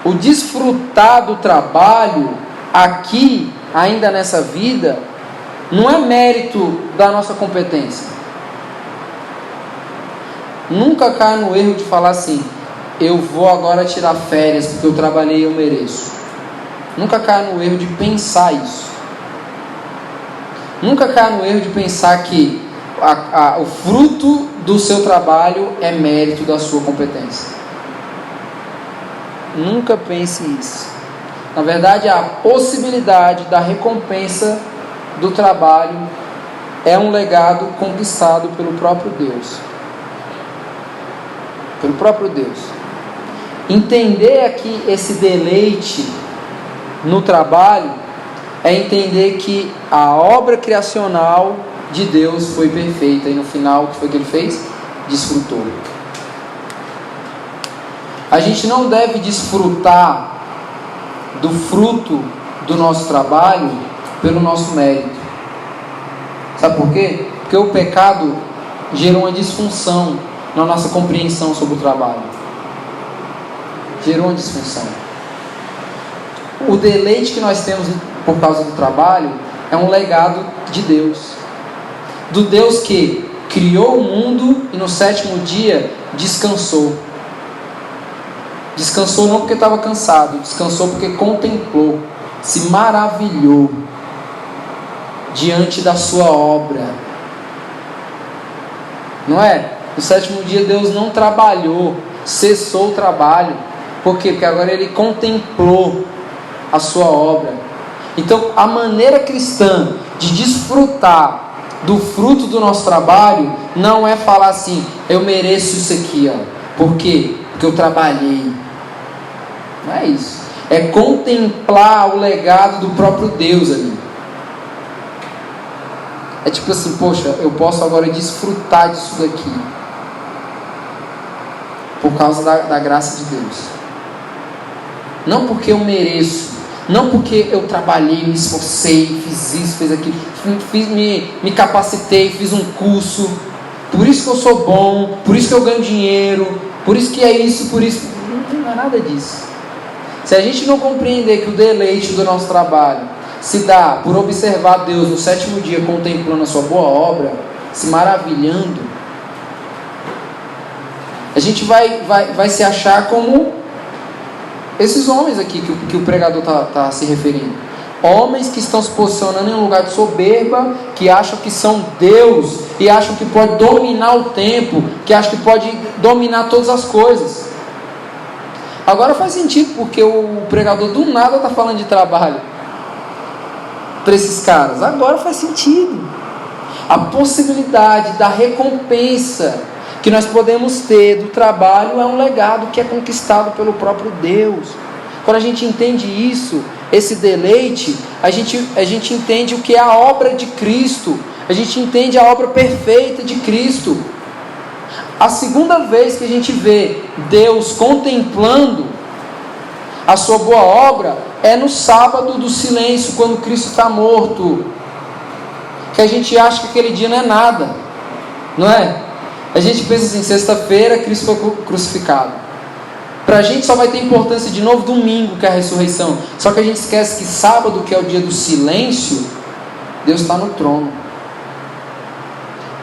O desfrutar do trabalho aqui, ainda nessa vida, não é mérito da nossa competência. Nunca caia no erro de falar assim: eu vou agora tirar férias porque eu trabalhei e eu mereço. Nunca caia no erro de pensar isso. Nunca caia no erro de pensar que o fruto do seu trabalho é mérito da sua competência. Nunca pense isso. Na verdade, a possibilidade da recompensa do trabalho é um legado conquistado pelo próprio Deus. Pelo próprio Deus. Entender aqui esse deleite no trabalho é entender que a obra criacional de Deus foi perfeita e no final o que foi que ele fez? Desfrutou. A gente não deve desfrutar do fruto do nosso trabalho pelo nosso mérito. Sabe por quê? Porque o pecado gerou uma disfunção na nossa compreensão sobre o trabalho. Gerou uma disfunção. O deleite que nós temos por causa do trabalho é um legado de Deus. Do Deus que criou o mundo e no sétimo dia descansou. Descansou não porque estava cansado, descansou porque contemplou, se maravilhou diante da sua obra. Não é? No sétimo dia Deus não trabalhou, cessou o trabalho. Por quê? Porque agora ele contemplou a sua obra. Então a maneira cristã de desfrutar do fruto do nosso trabalho não é falar assim: eu mereço isso aqui, ó. Por quê? Porque eu trabalhei. Não é isso. É contemplar o legado do próprio Deus ali. É tipo assim: poxa, eu posso agora desfrutar disso daqui por causa da graça de Deus. Não porque eu mereço, não porque eu trabalhei, me esforcei, fiz isso, fiz aquilo, me capacitei, fiz um curso, por isso que eu sou bom, por isso que eu ganho dinheiro, por isso que é isso, por isso. Não é nada disso. Se a gente não compreender que o deleite do nosso trabalho se dá por observar Deus no sétimo dia, contemplando a sua boa obra, se maravilhando, a gente vai se achar como esses homens aqui que o pregador está se referindo. Homens que estão se posicionando em um lugar de soberba, que acham que são Deus, e acham que pode dominar o tempo, que acham que pode dominar todas as coisas. Agora faz sentido, porque o pregador do nada está falando de trabalho para esses caras. Agora faz sentido. A possibilidade da recompensa que nós podemos ter do trabalho é um legado que é conquistado pelo próprio Deus. Quando a gente entende isso, esse deleite, a gente entende o que é a obra de Cristo, a gente entende a obra perfeita de Cristo. A segunda vez que a gente vê Deus contemplando a sua boa obra é no sábado do silêncio, quando Cristo está morto, que a gente acha que aquele dia não é nada, não é? A gente pensa assim: sexta-feira Cristo foi crucificado. Para a gente só vai ter importância de novo domingo, que é a ressurreição. Só que a gente esquece que sábado, que é o dia do silêncio, Deus está no trono.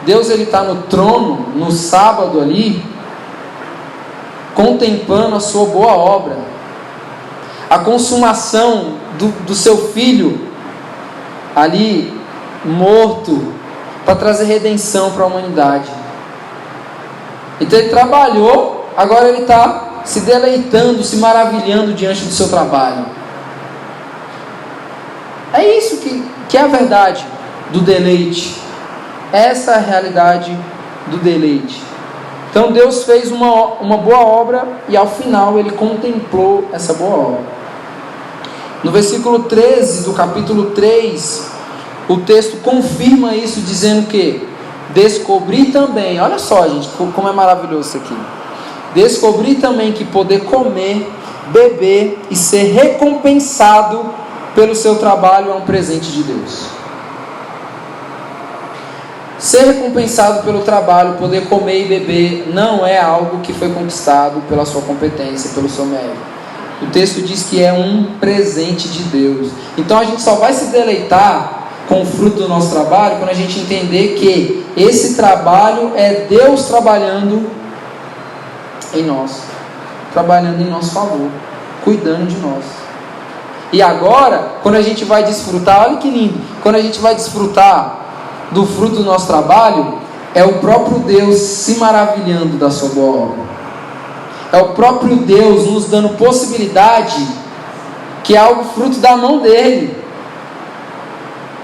Deus está no trono, no sábado ali, contemplando a sua boa obra. A consumação do seu filho ali, morto, para trazer redenção para a humanidade. Então ele trabalhou, agora ele está se deleitando, se maravilhando diante do seu trabalho. É isso que é a verdade do deleite. Essa é a realidade do deleite. Então Deus fez uma boa obra e ao final ele contemplou essa boa obra. No versículo 13 do capítulo 3, o texto confirma isso, dizendo que descobri também, olha só gente, como é maravilhoso isso aqui. Descobri também que poder comer beber e ser recompensado pelo seu trabalho é um presente de Deus. Ser recompensado pelo trabalho, poder comer e beber, não é algo que foi conquistado pela sua competência, pelo seu mérito. O texto diz que é um presente de Deus. Então a gente só vai se deleitar com o fruto do nosso trabalho quando a gente entender que esse trabalho é Deus trabalhando em nós, trabalhando em nosso favor, cuidando de nós. E agora, quando a gente vai desfrutar, olha que lindo, quando a gente vai desfrutar do fruto do nosso trabalho, é o próprio Deus se maravilhando da sua boa obra. É o próprio Deus nos dando possibilidade, que é algo fruto da mão dele.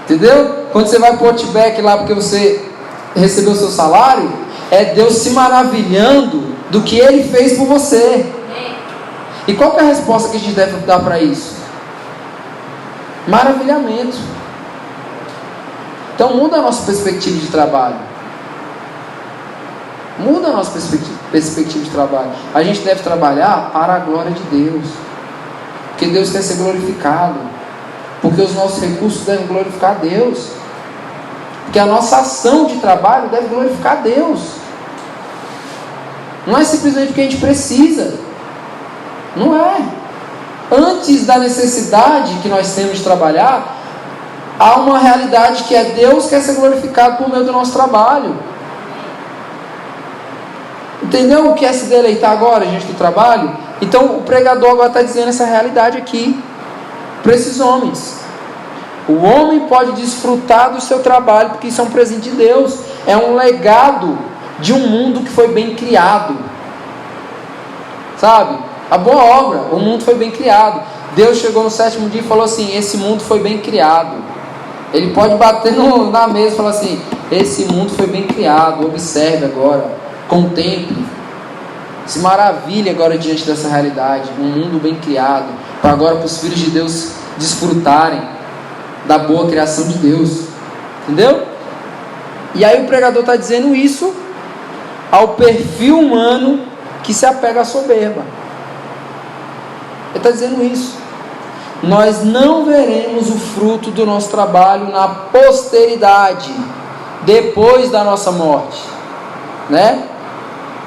Entendeu? Quando você vai para o Outback lá porque você recebeu o seu salário, é Deus se maravilhando do que ele fez por você. E qual que é a resposta que a gente deve dar para isso? Maravilhamento. Então muda a nossa perspectiva de trabalho. Muda a nossa perspectiva de trabalho. A gente deve trabalhar para a glória de Deus, porque Deus quer ser glorificado, porque os nossos recursos devem glorificar a Deus, porque a nossa ação de trabalho deve glorificar a Deus. Não é simplesmente porque a gente precisa. Não é. Antes da necessidade que nós temos de trabalhar, há uma realidade que é Deus quer ser glorificado por meio do nosso trabalho. Entendeu o que é se deleitar agora, gente, do trabalho? Então o pregador agora está dizendo essa realidade aqui para esses homens. O homem pode desfrutar do seu trabalho, porque isso é um presente de Deus, é um legado de um mundo que foi bem criado, sabe? A boa obra, o mundo foi bem criado. Deus chegou no 7º dia e falou assim: esse mundo foi bem criado. Ele pode bater na mesa e falar assim: esse mundo foi bem criado, observe agora, contemple, se maravilhe agora diante dessa realidade, um mundo bem criado, para agora para os filhos de Deus desfrutarem da boa criação de Deus. Entendeu? E aí o pregador está dizendo isso ao perfil humano que se apega à soberba. Ele está dizendo isso. Nós não veremos o fruto do nosso trabalho na posteridade, depois da nossa morte, né?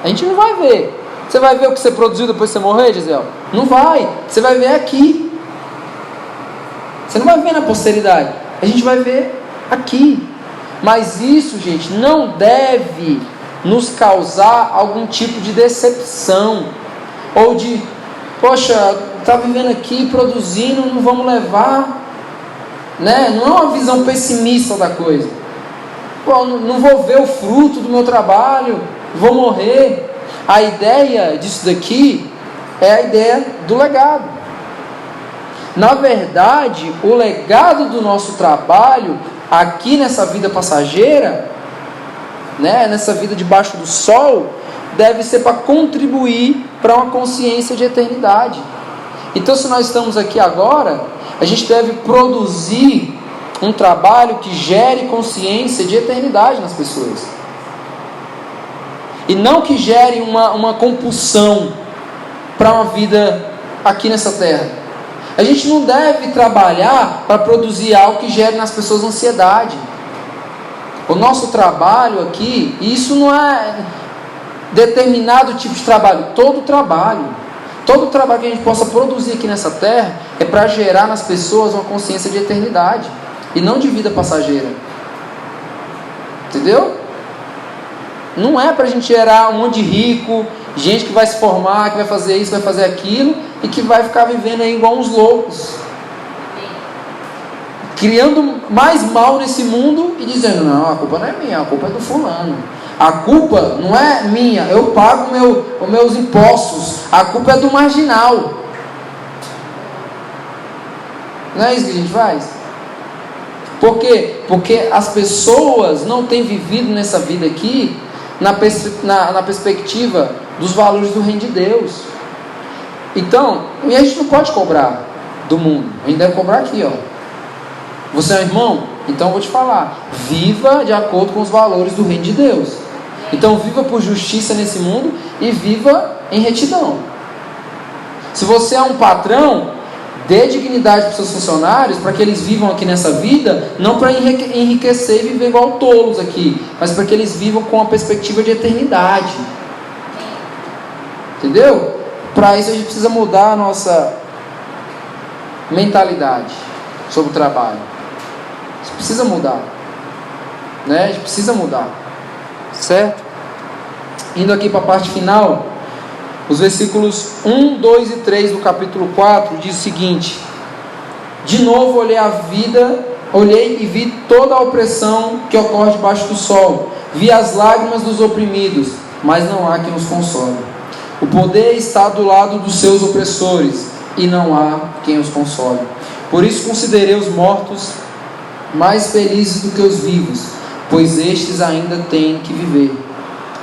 A gente não vai ver. Você vai ver o que você produziu depois que você morrer, Gisele? Não vai. Você vai ver aqui. Você não vai ver na posteridade. A gente vai ver aqui. Mas isso, gente, não deve nos causar algum tipo de decepção, ou de, poxa, está vivendo aqui, produzindo, não vamos levar, né? Não é uma visão pessimista da coisa. Pô, não vou ver o fruto do meu trabalho, vou morrer. A ideia disso daqui é a ideia do legado. Na verdade, o legado do nosso trabalho aqui nessa vida passageira, né, nessa vida debaixo do sol, deve ser para contribuir para uma consciência de eternidade. Então, se nós estamos aqui agora, a gente deve produzir um trabalho que gere consciência de eternidade nas pessoas, e não que gere uma compulsão para uma vida aqui nessa terra. A gente não deve trabalhar para produzir algo que gere nas pessoas ansiedade. O nosso trabalho aqui, isso não é determinado tipo de trabalho, todo trabalho que a gente possa produzir aqui nessa terra é para gerar nas pessoas uma consciência de eternidade e não de vida passageira. Entendeu? Não é para a gente gerar um monte de rico, gente que vai se formar, que vai fazer isso, vai fazer aquilo, e que vai ficar vivendo aí igual uns loucos, criando mais mal nesse mundo e dizendo: não, a culpa não é minha, a culpa é do fulano, a culpa não é minha, eu pago os meus impostos, a culpa é do marginal. Não é isso que a gente faz? Por quê? Porque as pessoas não têm vivido nessa vida aqui na perspectiva dos valores do reino de Deus. Então, e a gente não pode cobrar do mundo, a gente deve cobrar aqui, ó. Você é um irmão? Então eu vou te falar, viva de acordo com os valores do reino de Deus. Então viva por justiça nesse mundo e viva em retidão. Se você é um patrão, dê dignidade para os seus funcionários, para que eles vivam aqui nessa vida, não para enriquecer e viver igual tolos aqui, mas para que eles vivam com a perspectiva de eternidade. Entendeu? Para isso a gente precisa mudar a nossa mentalidade sobre o trabalho. A gente precisa mudar, né? A gente precisa mudar, certo? Indo aqui para a parte final, os versículos 1, 2 e 3 do capítulo 4 diz o seguinte: de novo olhei e vi toda a opressão que ocorre debaixo do sol, vi as lágrimas dos oprimidos, mas não há quem os console. O poder está do lado dos seus opressores, e não há quem os console. Por isso considerei os mortos mais felizes do que os vivos, pois estes ainda têm que viver.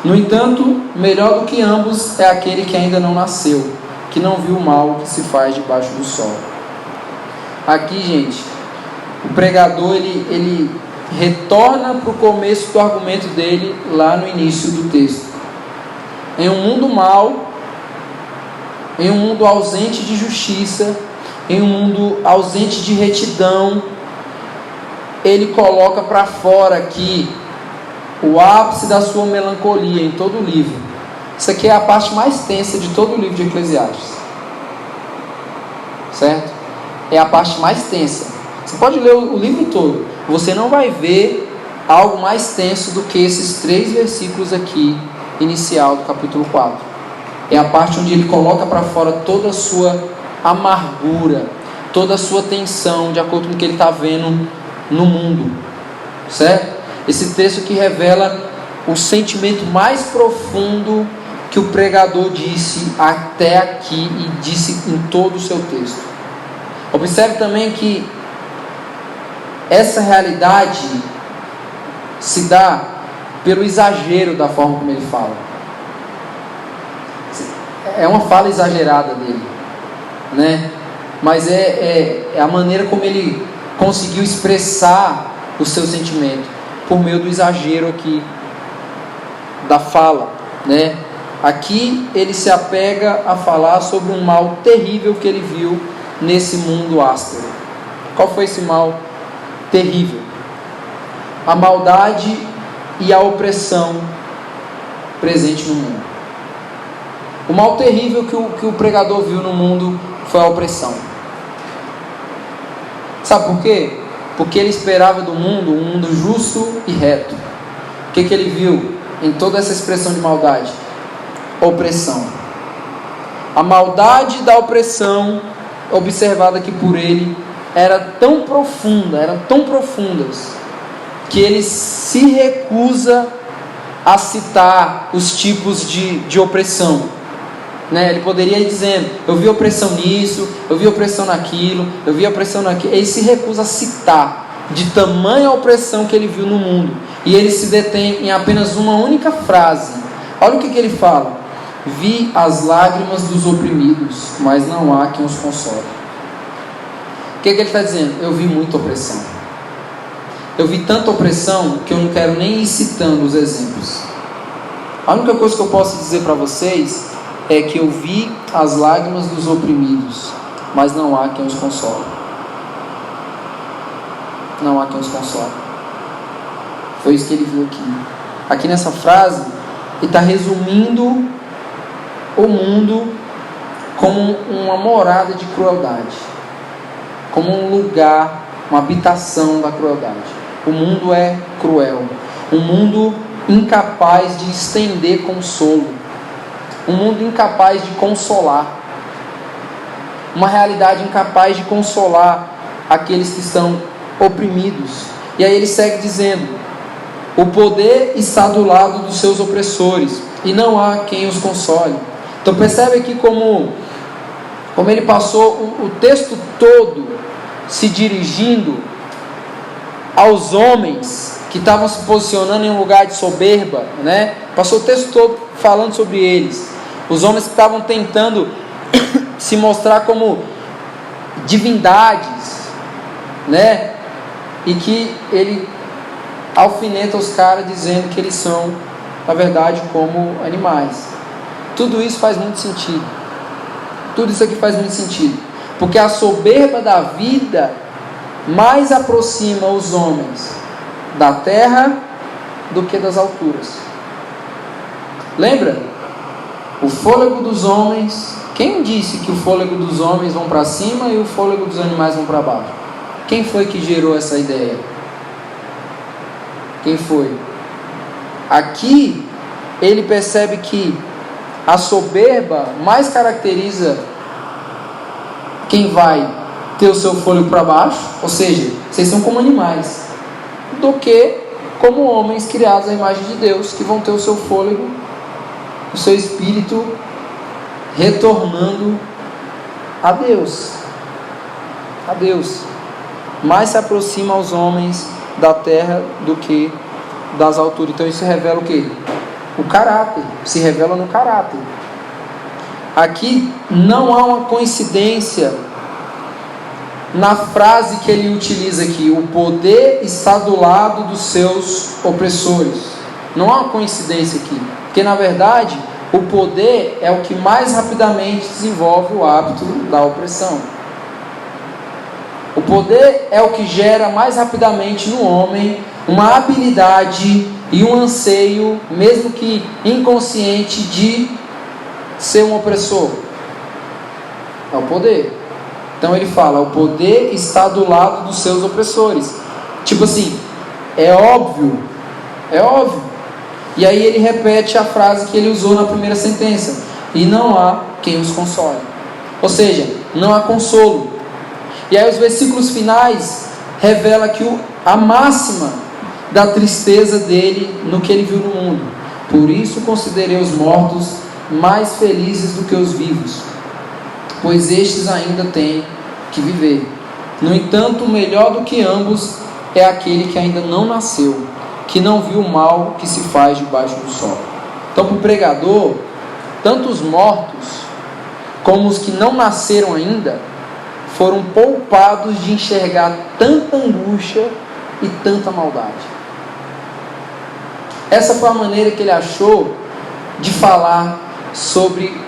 No entanto, melhor do que ambos é aquele que ainda não nasceu, que não viu o mal que se faz debaixo do sol. Aqui, gente, o pregador ele retorna para o começo do argumento dele lá no início do texto. Em um mundo mau, em um mundo ausente de justiça, em um mundo ausente de retidão, ele coloca para fora aqui o ápice da sua melancolia em todo o livro. Isso aqui é a parte mais tensa de todo o livro de Eclesiastes, certo? É a parte mais tensa. Você pode ler o livro todo, você não vai ver algo mais tenso do que esses 3 versículos aqui, inicial do capítulo 4. É a parte onde ele coloca para fora toda a sua amargura, toda a sua tensão, de acordo com o que ele está vendo no mundo, certo? Esse texto que revela o sentimento mais profundo que o pregador disse até aqui e disse em todo o seu texto. Observe também que essa realidade se dá pelo exagero da forma como ele fala. É uma fala exagerada dele, né? Mas é a maneira como ele conseguiu expressar o seu sentimento, por meio do exagero aqui da fala, né? Aqui ele se apega a falar sobre um mal terrível que ele viu nesse mundo áspero. Qual foi esse mal terrível? A maldade e a opressão presente no mundo. O mal terrível que o pregador viu no mundo foi a opressão. Sabe por quê? Porque ele esperava do mundo um mundo justo e reto. O que ele viu em toda essa expressão de maldade? Opressão. A maldade da opressão, observada aqui por ele, eram tão profundas, que ele se recusa a citar os tipos de opressão, né? Ele poderia ir dizendo: eu vi opressão nisso, eu vi opressão naquilo, eu vi opressão naquilo. Ele se recusa a citar de tamanha opressão que ele viu no mundo, e ele se detém em apenas uma única frase. Olha o que ele fala: vi as lágrimas dos oprimidos, mas não há quem os console. O que ele está dizendo? Eu vi muita opressão. Eu vi tanta opressão que eu não quero nem ir citando os exemplos. A única coisa que eu posso dizer para vocês é que eu vi as lágrimas dos oprimidos, mas não há quem os console. Não há quem os console. Foi isso que ele viu aqui. Aqui nessa frase, ele está resumindo o mundo como uma morada de crueldade, como um lugar, uma habitação da crueldade. O mundo é cruel, um mundo incapaz de estender consolo, um mundo incapaz de consolar, uma realidade incapaz de consolar aqueles que estão oprimidos. E aí ele segue dizendo: o poder está do lado dos seus opressores, e não há quem os console. Então percebe aqui como ele passou o texto todo se dirigindo aos homens que estavam se posicionando em um lugar de soberba, né? Passou o texto todo falando sobre eles, os homens que estavam tentando se mostrar como divindades, né? E que ele alfineta os caras dizendo que eles são, na verdade, como animais. Tudo isso faz muito sentido. Tudo isso aqui faz muito sentido. Porque a soberba da vida mais aproxima os homens da terra do que das alturas. Lembra? O fôlego dos homens. Quem disse que o fôlego dos homens vão para cima e o fôlego dos animais vão para baixo? Quem foi que gerou essa ideia? Quem foi? Aqui ele percebe que a soberba mais caracteriza quem vai ter o seu fôlego para baixo, ou seja, vocês são como animais, do que como homens criados à imagem de Deus, que vão ter o seu fôlego, o seu espírito retornando a Deus. A Deus. Mais se aproxima aos homens da terra do que das alturas. Então isso revela o quê? O caráter. Se revela no caráter. Aqui não há uma coincidência na frase que ele utiliza aqui: o poder está do lado dos seus opressores. Não há uma coincidência aqui, porque na verdade o poder é o que mais rapidamente desenvolve o hábito da opressão. O poder é o que gera mais rapidamente no homem uma habilidade e um anseio, mesmo que inconsciente, de ser um opressor. É o poder. Então ele fala: o poder está do lado dos seus opressores. Tipo assim, é óbvio. E aí ele repete a frase que ele usou na primeira sentença: e não há quem os console. Ou seja, não há consolo. E aí os versículos finais revelam que a máxima da tristeza dele no que ele viu no mundo: por isso considerei os mortos mais felizes do que os vivos, pois estes ainda têm que viver. No entanto, melhor do que ambos é aquele que ainda não nasceu, que não viu o mal que se faz debaixo do sol. Então, para o pregador, tanto os mortos como os que não nasceram ainda foram poupados de enxergar tanta angústia e tanta maldade. Essa foi a maneira que ele achou de falar sobre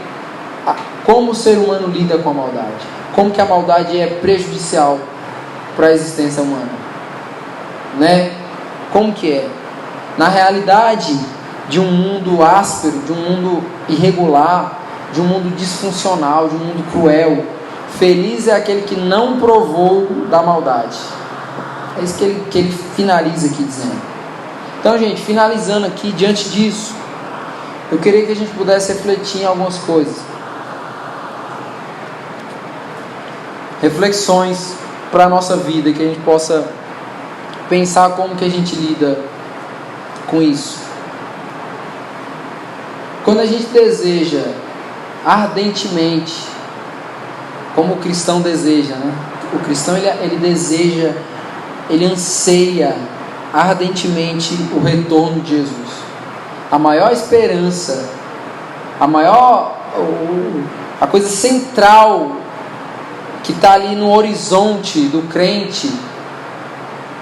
como o ser humano lida com a maldade, como que a maldade é prejudicial para a existência humana, né? Como que é? Na realidade de um mundo áspero, de um mundo irregular, de um mundo disfuncional, de um mundo cruel, feliz é aquele que não provou da maldade. É isso que ele finaliza aqui dizendo. Então, gente, finalizando aqui, diante disso, eu queria que a gente pudesse refletir em algumas coisas. Reflexões para a nossa vida, que a gente possa pensar como que a gente lida com isso. Quando a gente deseja ardentemente, como o cristão deseja, né? O cristão ele deseja, ele anseia ardentemente o retorno de Jesus. A maior esperança, a coisa central que está ali no horizonte do crente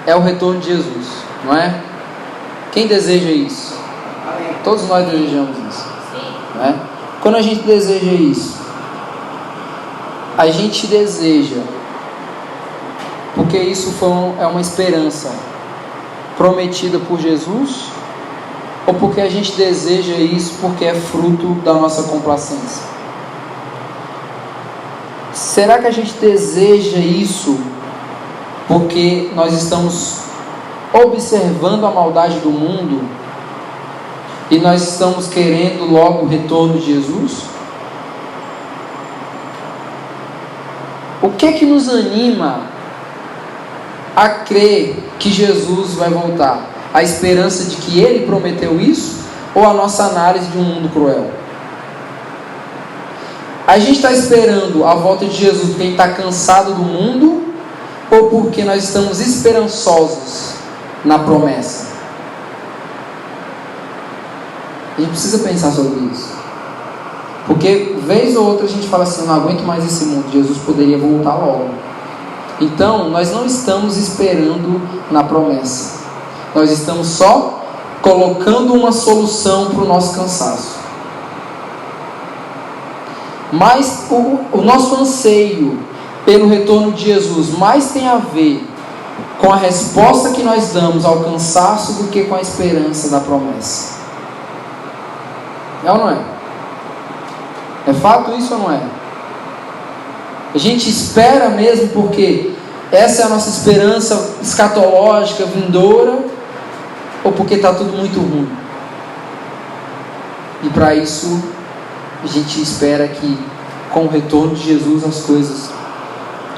é o retorno de Jesus, não é? Quem deseja isso? Todos nós desejamos isso, não é? Quando a gente deseja isso, a gente deseja porque isso é uma esperança prometida por Jesus, ou porque a gente deseja isso porque é fruto da nossa complacência? Será que a gente deseja isso porque nós estamos observando a maldade do mundo e nós estamos querendo logo o retorno de Jesus? O que é que nos anima a crer que Jesus vai voltar? A esperança de que Ele prometeu isso? Ou a nossa análise de um mundo cruel? A gente está esperando a volta de Jesus porque a gente está cansado do mundo? Ou porque nós estamos esperançosos na promessa? A gente precisa pensar sobre isso. Porque vez ou outra a gente fala assim: eu não aguento mais esse mundo, Jesus poderia voltar logo. Então nós não estamos esperando na promessa, nós estamos só colocando uma solução para o nosso cansaço. Mas o nosso anseio pelo retorno de Jesus mais tem a ver com a resposta que nós damos ao cansaço do que com a esperança da promessa. É ou não é? É fato isso ou não é? A gente espera mesmo porque essa é a nossa esperança escatológica, vindoura, ou porque está tudo muito ruim? E para isso, a gente espera que com o retorno de Jesus as coisas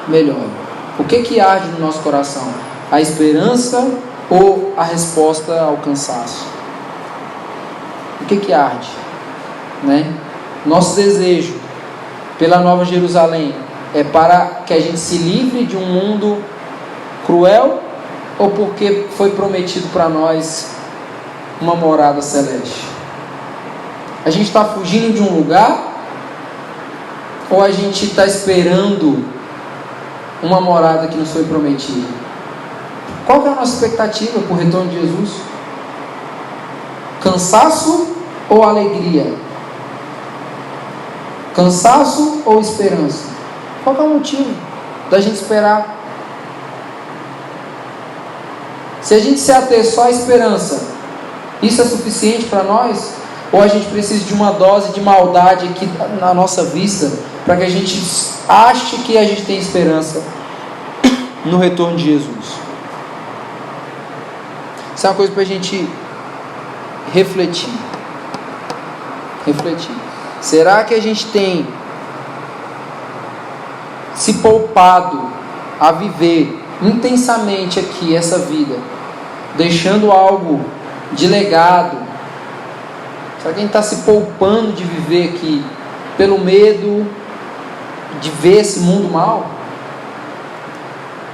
melhorem. O que arde no nosso coração? A esperança ou a resposta ao cansaço? O que arde? Né? Nosso desejo pela Nova Jerusalém é para que a gente se livre de um mundo cruel, ou porque foi prometido para nós uma morada celeste? A gente está fugindo de um lugar, ou a gente está esperando uma morada que nos foi prometida? Qual que é a nossa expectativa para o retorno de Jesus? Cansaço ou alegria? Cansaço ou esperança? Qual que é o motivo da gente esperar? Se a gente se ater só à esperança, isso é suficiente para nós? Ou a gente precisa de uma dose de maldade aqui na nossa vista, para que a gente ache que a gente tem esperança no retorno de Jesus? Isso é uma coisa para a gente refletir. Será que a gente tem se poupado a viver intensamente aqui essa vida, deixando algo de legado? Será que a gente está se poupando de viver aqui pelo medo de ver esse mundo mal?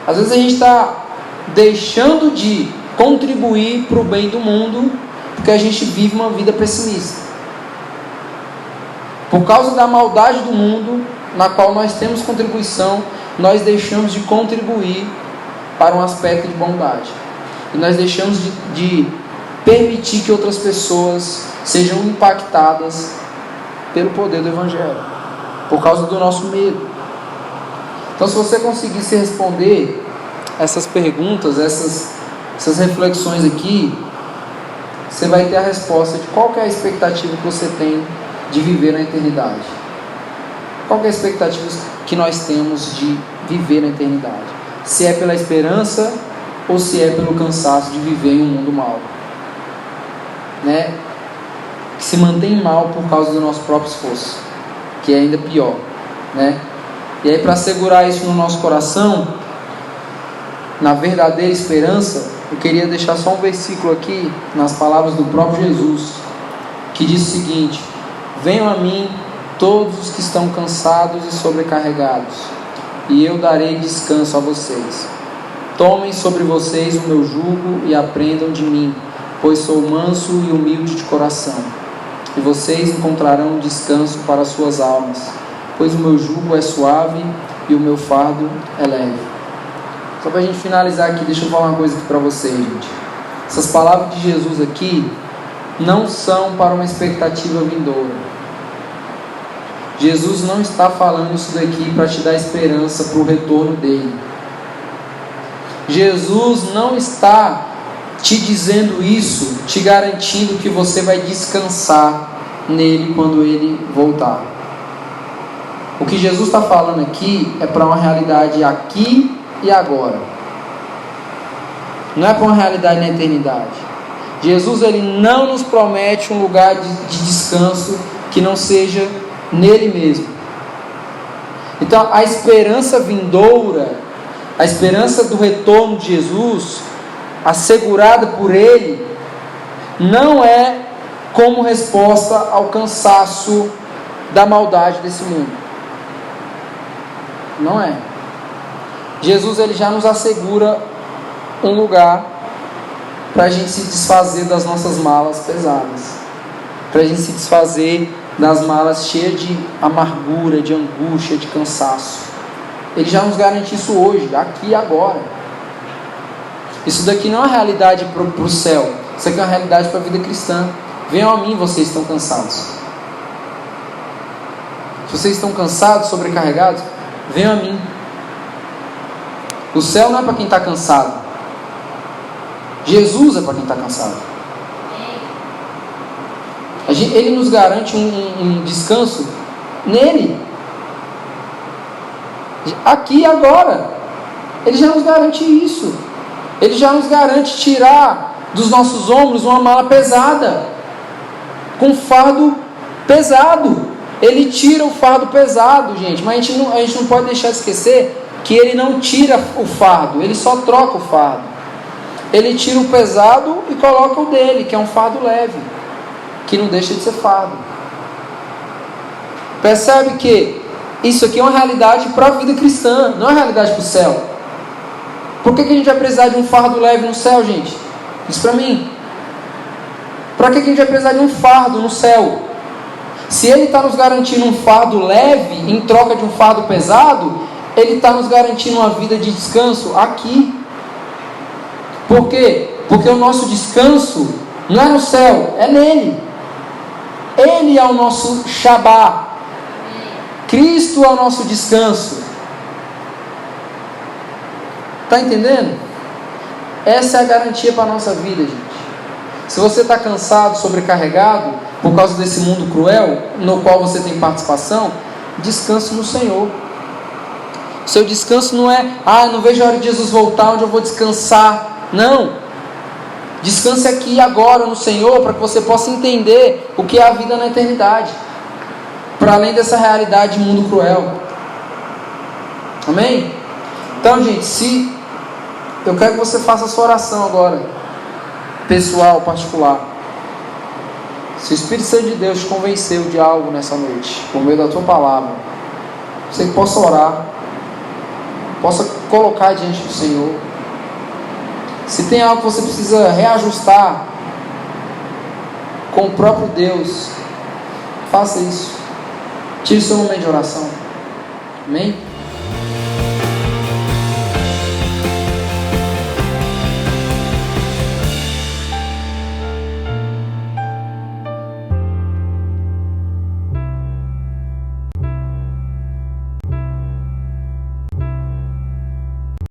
Às vezes a gente está deixando de contribuir para o bem do mundo porque a gente vive uma vida pessimista. Por causa da maldade do mundo, na qual nós temos contribuição, nós deixamos de contribuir para um aspecto de bondade. E nós deixamos de permitir que outras pessoas sejam impactadas pelo poder do Evangelho, por causa do nosso medo. Então, se você conseguisse responder essas perguntas, essas reflexões aqui, você vai ter a resposta de qual que é a expectativa que você tem de viver na eternidade. Qual que é a expectativa que nós temos de viver na eternidade? Se é pela esperança ou se é pelo cansaço de viver em um mundo mau, né? Que se mantém mal por causa do nosso próprio esforço, que é ainda pior, né? E aí, para assegurar isso no nosso coração, na verdadeira esperança, eu queria deixar só um versículo aqui, nas palavras do próprio Jesus, que diz o seguinte: venham a mim todos os que estão cansados e sobrecarregados, e eu darei descanso a vocês. Tomem sobre vocês o meu jugo e aprendam de mim, pois sou manso e humilde de coração, e vocês encontrarão descanso para as suas almas, pois o meu jugo é suave e o meu fardo é leve. Só para a gente finalizar aqui, deixa eu falar uma coisa aqui para vocês, gente. Essas palavras de Jesus aqui não são para uma expectativa vindoura. Jesus não está falando isso daqui para te dar esperança para o retorno dele. Jesus não está te dizendo isso, te garantindo que você vai descansar nele quando ele voltar. O que Jesus está falando aqui é para uma realidade aqui e agora. Não é para uma realidade na eternidade. Jesus, ele não nos promete um lugar de descanso que não seja nele mesmo. Então, a esperança vindoura, a esperança do retorno de Jesus, assegurada por ele, não é como resposta ao cansaço da maldade desse mundo. Não é. Jesus, ele já nos assegura um lugar para a gente se desfazer das nossas malas pesadas, para a gente se desfazer das malas cheias de amargura, de angústia, de cansaço. Ele já nos garante isso hoje, aqui e agora. Isso daqui não é uma realidade para o céu, isso aqui é uma realidade para a vida cristã. Venham a mim, vocês estão cansados. se vocês estão cansados, sobrecarregados, venham a mim. O céu não é para quem está cansado. Jesus é para quem está cansado. Ele nos garante um descanso nele. Aqui e agora. Ele já nos garante isso. Ele já nos garante tirar dos nossos ombros uma mala pesada, com um fardo pesado. Ele tira o fardo pesado, gente. Mas a gente não pode deixar de esquecer que Ele não tira o fardo, Ele só troca o fardo. Ele tira o pesado e coloca o dele, que é um fardo leve, que não deixa de ser fardo. Percebe que isso aqui é uma realidade para a vida cristã, não é uma realidade para o céu. Por que a gente vai precisar de um fardo leve no céu, gente? Diz para mim. Para que a gente vai precisar de um fardo no céu? Se Ele está nos garantindo um fardo leve em troca de um fardo pesado, Ele está nos garantindo uma vida de descanso aqui. Por quê? Porque o nosso descanso não é no céu, é nele. Ele é o nosso Shabá. Cristo é o nosso descanso. Está entendendo? Essa é a garantia para a nossa vida, gente. Se você está cansado, sobrecarregado, por causa desse mundo cruel, no qual você tem participação, descanse no Senhor. Seu descanso não é, não vejo a hora de Jesus voltar, onde eu vou descansar. Não. Descanse aqui e agora no Senhor, para que você possa entender o que é a vida na eternidade, para além dessa realidade de mundo cruel. Amém? Então, gente, eu quero que você faça a sua oração agora, pessoal, particular. Se o Espírito Santo de Deus te convenceu de algo nessa noite, por meio da tua palavra, você possa orar, possa colocar diante do Senhor. Se tem algo que você precisa reajustar com o próprio Deus, faça isso. Tire seu momento de oração. Amém?